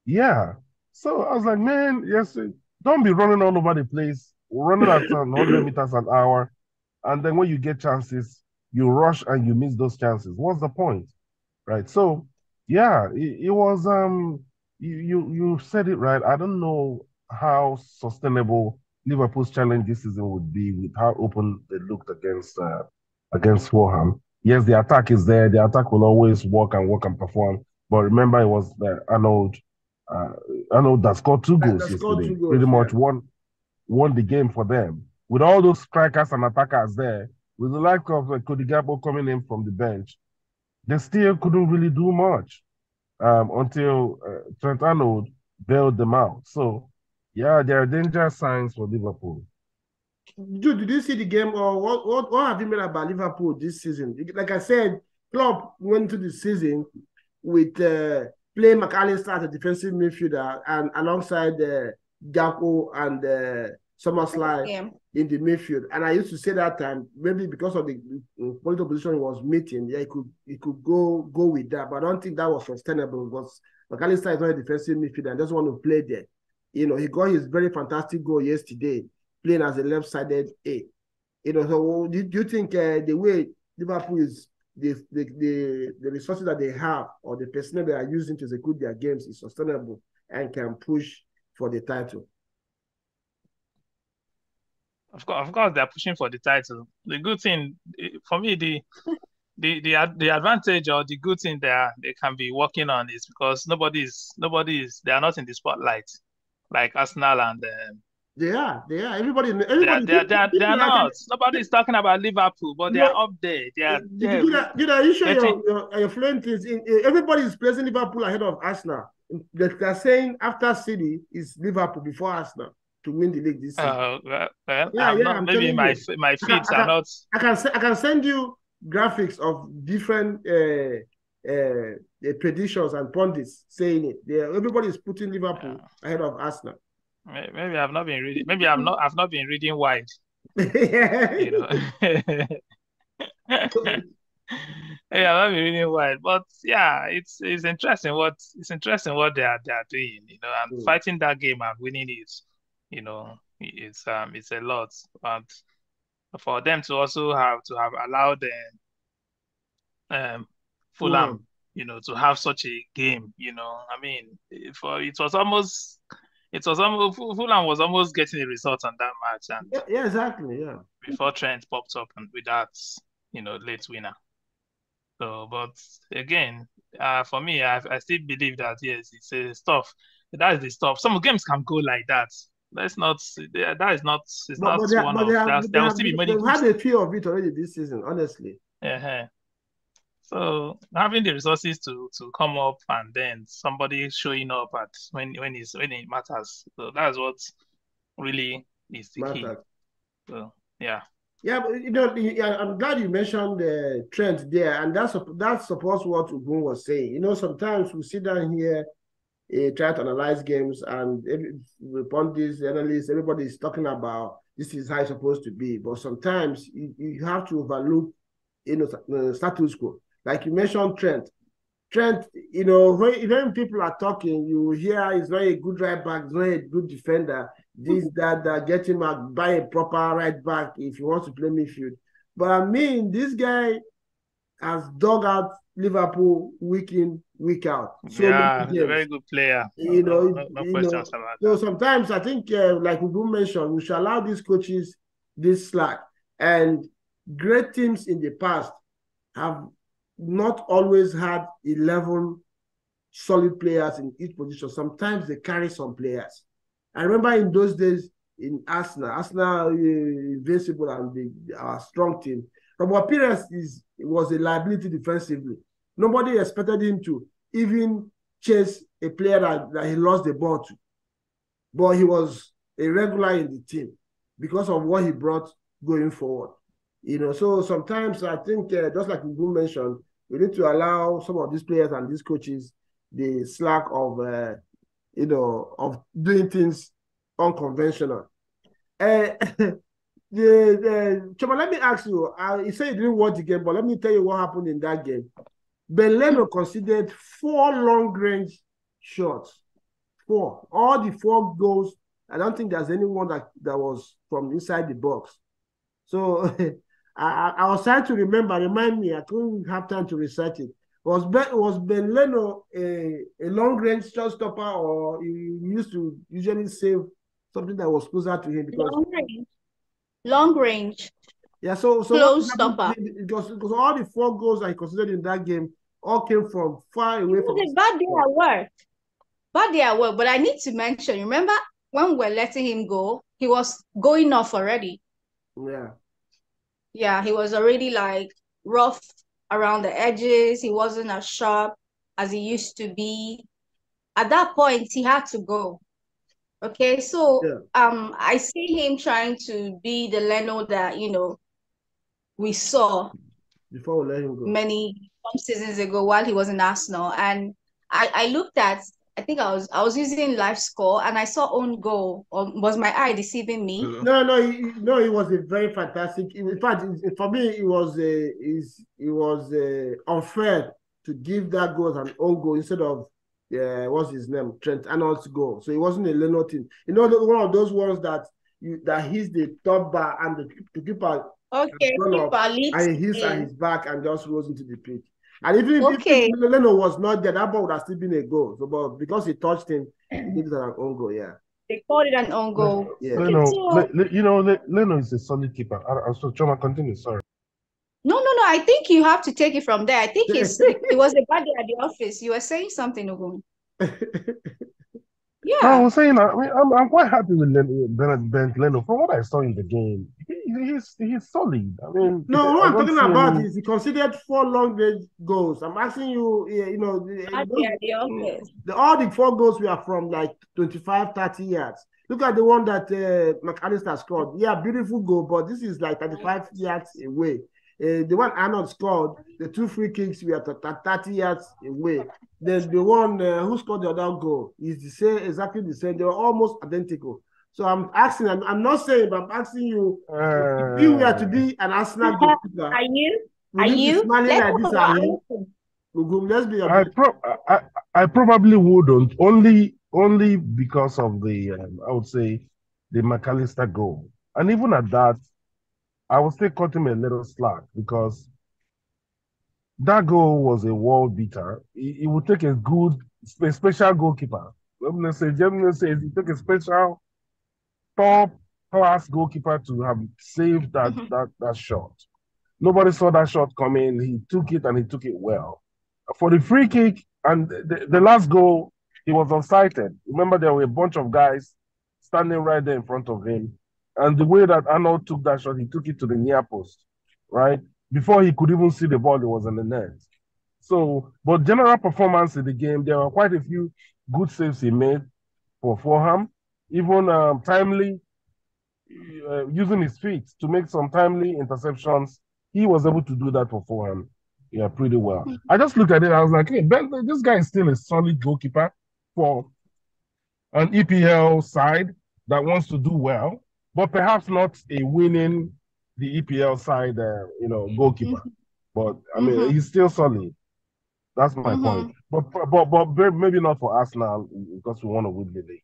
Yeah. So I was like, man, yes, don't be running all over the place, running at 100 meters an hour. And then when you get chances, you rush and you miss those chances. What's the point? Right. So, yeah, it was, you said it right. I don't know how sustainable Liverpool's challenge this season would be with how open they looked against Fulham. Yes, the attack is there. The attack will always work and perform. But remember, it was Arnold that scored 2 goals yesterday. Pretty much won the game for them. With all those strikers and attackers there, with the like of Cody Gakpo coming in from the bench, they still couldn't really do much until Trent Arnold bailed them out. So, yeah, there are dangerous signs for Liverpool. Dude, did you see the game, or what have you made about Liverpool this season? Like I said, Klopp went to the season with playing McAllister as a defensive midfielder and alongside Gakpo and Szoboszlai in the midfield. And I used to say that time, maybe because of the political position he was meeting, he could go with that. But I don't think that was sustainable because McAllister is not a defensive midfielder and doesn't want to play there. He got his very fantastic goal yesterday, playing as a left-sided A. So do you think the way Liverpool is, the resources that they have or the personnel they are using to execute their games is sustainable and can push for the title? Of course, they're pushing for the title. The good thing for me, the advantage or the good thing they can be working on is because they are not in the spotlight like Arsenal and. They are. Everybody. They are not. Nobody is talking about Liverpool, but they are up there. They are. You sure your fluent is in? Everybody is placing Liverpool ahead of Arsenal. They're saying after City is Liverpool before Arsenal to win the league this season. Maybe my feeds are not. I can send you graphics of different predictions and pundits saying it. Everybody is putting Liverpool ahead of Arsenal. Maybe I've not been reading. Maybe I've not been reading wide. Yeah, I've not been reading wide. But yeah, it's interesting what they are doing. And fighting that game and winning it. It's a lot. But for them to also have allowed them Fulham, to have such a game. I mean, Fulham was almost getting a result on that match, and exactly, before Trent popped up and with that, late winner. So, but again, for me, I still believe that yes, it's a stuff. That is the stuff. Some games can go like that. That's not. That is not. It's not one of. There will still be many. They've had a few of it already this season, honestly. Yeah. So having the resources to come up and then somebody showing up at when it matters. So that's what really is the key. So yeah. Yeah, but I'm glad you mentioned the Trent there, and that supports what Ugun was saying. Sometimes we sit down here, try to analyze games, and pundits, analysts, everybody is talking about this is how it's supposed to be. But sometimes you have to overlook, status quo. Like you mentioned, Trent, when people are talking, you hear he's not a good right back, he's not a good defender, that get him buy a proper right back if he wants to play midfield. But I mean, this guy has dug out Liverpool week in, week out. So yeah, he's a very good player. No questions about so that. sometimes I think, like we mentioned, we should allow these coaches this slack. And great teams in the past have not always had 11 solid players in each position. Sometimes they carry some players. I remember in those days in Arsenal invincible and our strong team. Robert Pires was a liability defensively. Nobody expected him to even chase a player that he lost the ball to. But he was a regular in the team because of what he brought going forward. So sometimes I think, just like you mentioned, we need to allow some of these players and these coaches the slack of, of doing things unconventional. Chioma, let me ask you, you say you didn't watch the game, but let me tell you what happened in that game. Ben Leno considered 4 long-range shots. 4. All the 4 goals, I don't think there's anyone that was from inside the box. So I was trying to remind me, I couldn't have time to research it. Was Ben Leno a long-range shot stopper, or he used to usually save something that was closer to him? Because long range. Yeah, so close stopper. Because all the 4 goals that he considered in that game all came from far away from. It was a bad day at work. But I need to mention, remember when we're letting him go, he was going off already. Yeah, he was already like rough around the edges. He wasn't as sharp as he used to be. At that point, he had to go. Okay, so I see him trying to be the Leno that we saw before we let him go many seasons ago while he was in Arsenal. And I looked at, I think I was using live score, and I saw own goal. Was my eye deceiving me? No, it was a very fantastic. In fact, for me, it was unfair to give that goal as an own goal instead of what's his name, Trent Arnold's goal. So it wasn't a Leno thing. One of those ones that hits the top bar and the keeper. Okay, and he hits at his back and just rolls into the pitch. And even if Leno was not there, that ball would have still been a goal. So, but because he touched him, he did it an own goal. Yeah, they called it an own goal. Yeah, Leno is a solid keeper. So Chioma, continue. Sorry. No. I think you have to take it from there. I think it was a bad day at the office. You were saying something, Ogun. Yeah, I was saying, I'm quite happy with Ben Leno. From what I saw in the game, he's solid. I mean, no, what I'm talking about is he considered 4 long-range goals. I'm asking you, all the 4 goals were from like 25, 30 yards. Look at the one that McAllister scored. Yeah, beautiful goal, but this is like 35 yards away. The one Arnold scored, the 2 free kicks were 30 yards away. Then the one who scored the other goal is exactly the same. They were almost identical. So I'm asking, I'm not saying, but I'm asking you, if you were to be an Arsenal goalkeeper, are you smiling like this at him? Let's be I probably wouldn't, only because of the I would say the McAllister goal. And even at that, I would still cut him a little slack because that goal was a world beater. It would take a special goalkeeper. Let me say, it took a special top class goalkeeper to have saved that shot. Nobody saw that shot coming. He took it and he took it well. For the free kick and the last goal, he was unsighted. Remember, there were a bunch of guys standing right there in front of him. And the way that Arnold took that shot, he took it to the near post, right? Before he could even see the ball, it was in the net. So, but general performance in the game, there were quite a few good saves he made for Fulham, even timely, using his feet to make some timely interceptions. He was able to do that for Fulham, pretty well. I just looked at it, I was like, hey, this guy is still a solid goalkeeper for an EPL side that wants to do well, but perhaps not a winning the EPL side, goalkeeper. But I mean, he's still solid. That's my point. But maybe not for Arsenal because we want to win the league.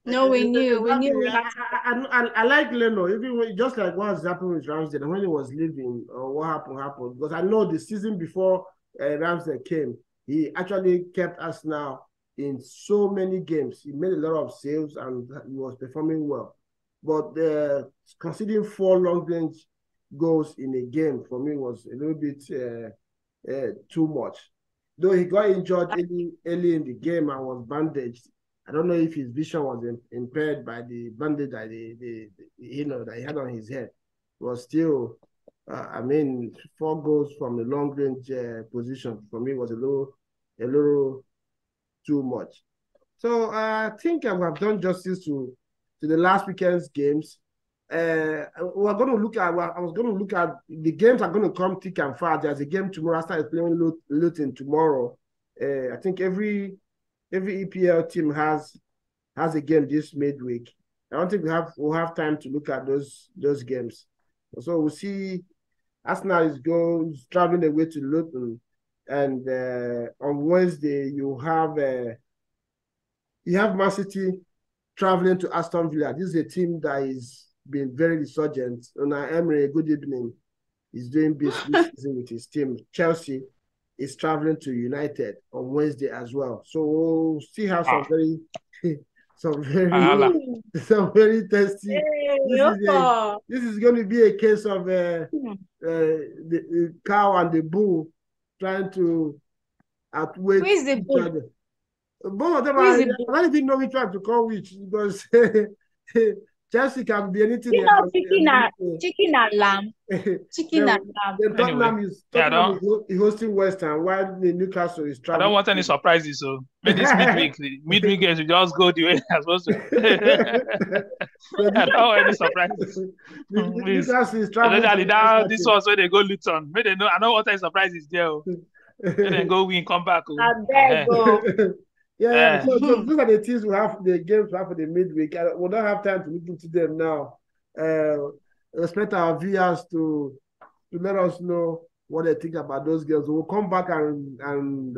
No, we knew. We knew Exactly. we had to. I like Leno, even when, just like what's happened with Ramsdale, when he was leaving, or what happened. Because I know the season before Ramsdale came, he actually kept us now in so many games. He made a lot of saves and he was performing well. But considering 4 long-range goals in a game, for me, was a little bit too much. Though he got injured early in the game and was bandaged, I don't know if his vision was impaired by the bandage that that he had on his head. Was still, I mean, 4 goals from a long range position for me was a little too much. So I think I have done justice to the last weekend's games. We're going to look at. I was going to look at the games are going to come thick and fast. There's a game tomorrow. Arsenal is playing Luton tomorrow. I think every EPL team has a game this midweek. I don't think we'll have time to look at those games. So we'll see. Arsenal is traveling away to Luton, and on Wednesday you have mancity traveling to Aston Villa. This is a team that is been very resurgent. Unai Emery, good evening. He's doing business with his team. Chelsea is traveling to United on Wednesday as well. So we'll see how some very tasty. This is going to be a case of the cow and the bull trying to outweigh each other. Both of them I don't even know which one to call which, because Chelsea can be anything. Chicken and lamb. Chicken and lamb. Tottenham is hosting West Ham, while the Newcastle is traveling. I don't want any surprises, so maybe this midweek games will just go the way I'm supposed to. I don't want any surprises. Newcastle is traveling. This was where they go Luton. Maybe they know. I don't want any surprises there. Then go win, come back. Yeah. So those are the teams the games we have for the midweek. We don't have time to look into them now. Expect our viewers to let us know what they think about those games. We'll come back and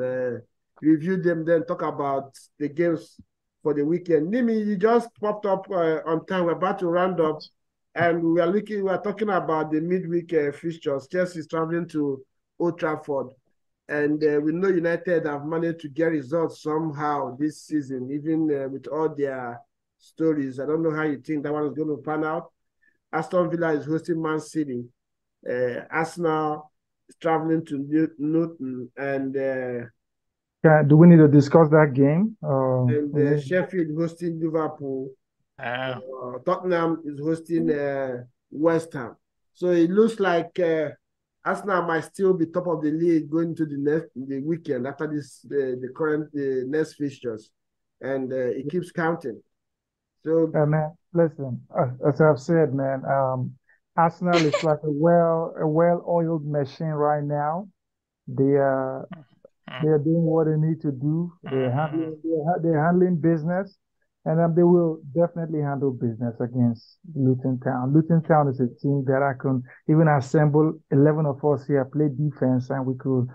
review them, then talk about the games for the weekend. Nimi, you just popped up on time. We're about to round up, and we are talking about the midweek fixtures. Chelsea is traveling to Old Trafford. And we know United have managed to get results somehow this season, even with all their stories. I don't know how you think that one is going to pan out. Aston Villa is hosting mancity. Arsenal is traveling to Luton. And do we need to discuss that game? And Sheffield hosting Liverpool. Tottenham is hosting West Ham. So it looks like Arsenal might still be top of the league going into the weekend after the next fixtures, and it keeps counting. So, man, listen, as I've said, man, Arsenal is like a well-oiled machine right now. They are doing what they need to do. They're handling business. And they will definitely handle business against Luton Town. Luton Town is a team that I can even assemble 11 of us here, play defense, and we could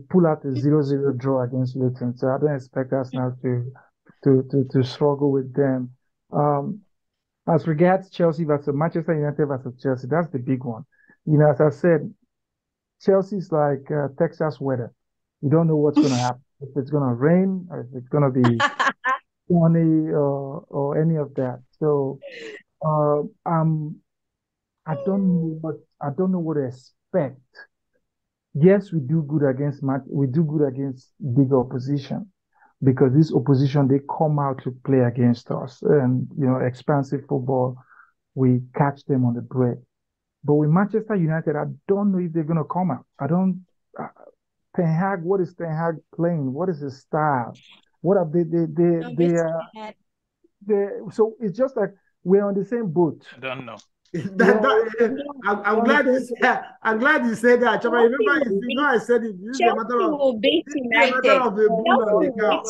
pull out a 0-0 draw against Luton. So I don't expect us now to struggle with them. As regards Chelsea versus Manchester United versus Chelsea, that's the big one. As I said, Chelsea's like Texas weather. You don't know what's going to happen. If it's going to rain or if it's going to be sunny or any of that. So I don't know what to expect. Yes, we do good against big opposition, because this opposition, they come out to play against us, and expansive football, we catch them on the break. But with Manchester United, I don't know if they're gonna come out. Ten Hag, what is Ten Hag playing? What is his style? What are so it's just like we're on the same boat. I don't know. I'm glad you said that. Chioma, remember, I said it. This is a matter of the bull and the cow.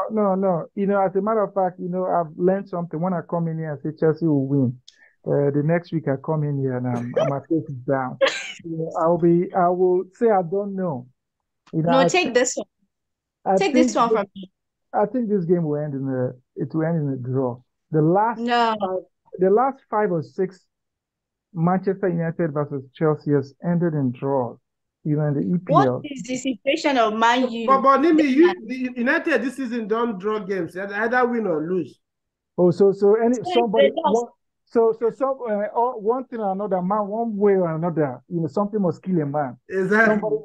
No. As a matter of fact, I've learned something. When I come in here and say Chelsea will win, the next week I come in here and my face is down. I will say I don't know. No, take this one. Take this one from me. I think this game will end it will end in a draw. The last No. the last 5 or 6 Manchester United versus Chelsea has ended in draws, even in the What EPL. is the situation of Man U? But Nimi, United this season don't draw games. They either win or lose. Oh, so any They somebody lost. one thing or another, man, one way or another, something must kill a man. Exactly. Somebody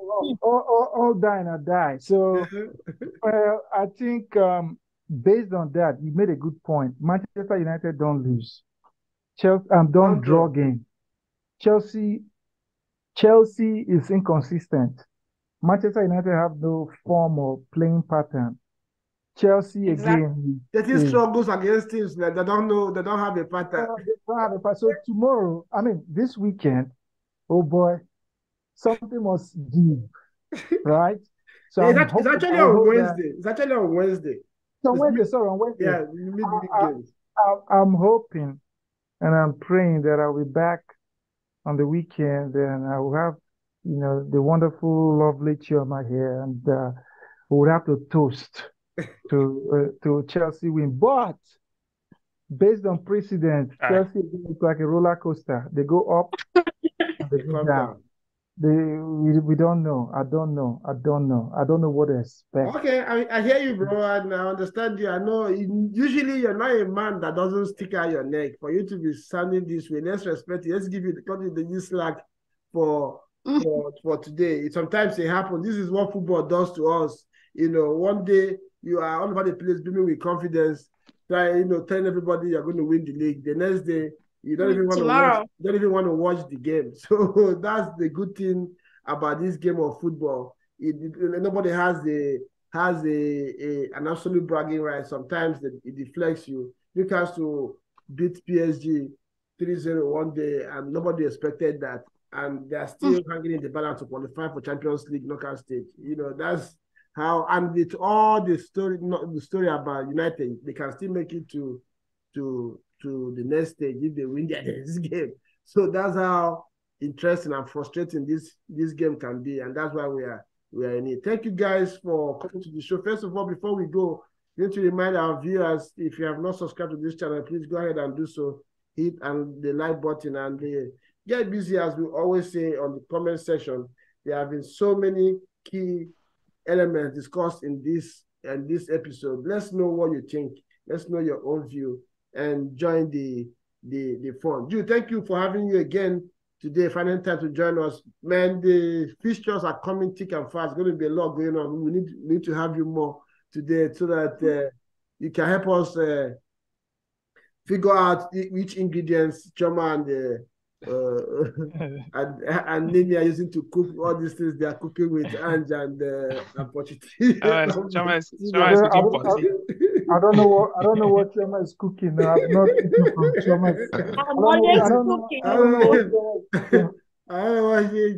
all die and I die. So I think based on that, you made a good point. Manchester United don't lose. Chelsea don't draw game. Chelsea is inconsistent. Manchester United have no form or playing pattern. Chelsea again. That struggles against teams that they don't know, they don't have a pattern. They don't have a pattern. So tomorrow, this weekend, oh boy, something must give, right? So it's actually on Wednesday. It's actually on Wednesday. So on Wednesday. Yeah, midweek games. I'm hoping and I'm praying that I'll be back on the weekend and I will have, the wonderful, lovely Chioma here, and we would have to toast to Chelsea win. But based on precedent, Chelsea is like a roller coaster. They go up and they go down. We don't know. I don't know what to expect. Okay, I hear you, bro, and I understand you. I know usually you're not a man that doesn't stick out your neck. For you to be sounding this way, let's respect it. Let's give you the slack for today. Sometimes it happens. This is what football does to us. One day you are all over the place, beaming with confidence, telling everybody you're going to win the league. The next day, you don't even want to watch the game. So that's the good thing about this game of football. Nobody has an absolute bragging right. Sometimes it deflects you. Newcastle beat PSG 3-0 one day, and nobody expected that. And they're still hanging in the balance to qualify for Champions League knockout stage. That's how, and with all the story about United, they can still make it to the next stage if they win their next game. So that's how interesting and frustrating this game can be, and that's why we are in it. Thank you guys for coming to the show. First of all, before we go, we need to remind our viewers, if you have not subscribed to this channel, please go ahead and do so. Hit the like button and get busy, as we always say on the comment section. There have been so many key elements discussed in this episode. Let's know what you think. Let's know your own view and join the fun. Jude, thank you for having you again today, finding time to join us. Man, the fixtures are coming thick and fast. It's going to be a lot going on. We need to have you more today so that you can help us figure out which ingredients Chioma and Nini are using to cook all these things they are cooking with Ange and Pochettino. I don't know what Chioma is cooking. I've not eaten from Chioma. I don't know what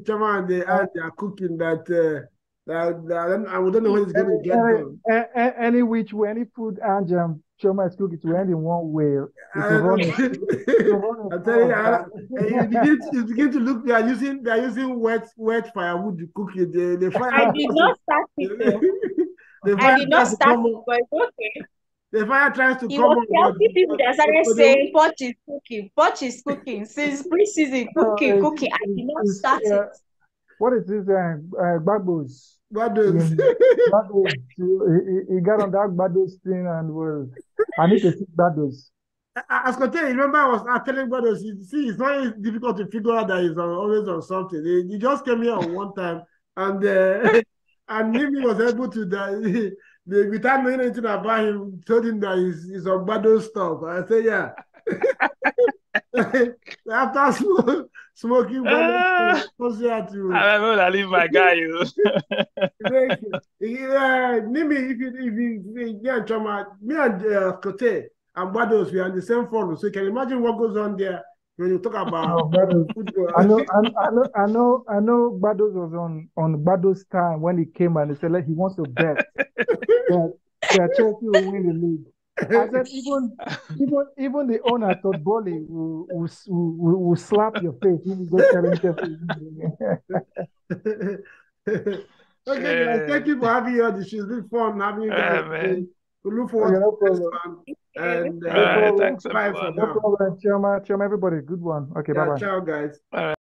Chioma and the Ange are cooking that I don't know when it's going to get done. Any which way, any food Ange and Chioma is cooking to end in one way. I tell you, you begin to look. They are using wet firewood to cook it. The fire. I did not start it. I did not start it, but it's okay. The fire tries to It come was healthy people that started saying Poch is cooking since pre-season. Cooking. I did not start it. What is this? Babos. Bados. He got on that Bados thing and I need to see Bados. As I remember I was telling Bados, see, it's not difficult to figure out that he's always on something. He just came here on one time and Nimi was able to without knowing anything about him, told him that he's on Bados stuff. I said, yeah. After smoking, I don't know that leave my guy. Nimi, if you and Chioma, me and Kote and Bados, we are in the same forum, so you can imagine what goes on there when you talk about football. I know Bados was on Bados' time when he came and he said like he wants to bet that Chelsea will win the league. I said even the owner thought Bolly will slap your face when you go telling Chelsea. Okay, guys, thank you for having you on the show. It's been fun having you. We look forward to no the next problem. one. And All right, thanks bye for everyone. No now. problem, Chioma, everybody. Good one. Okay, Yeah, bye-bye. ciao, guys. All right.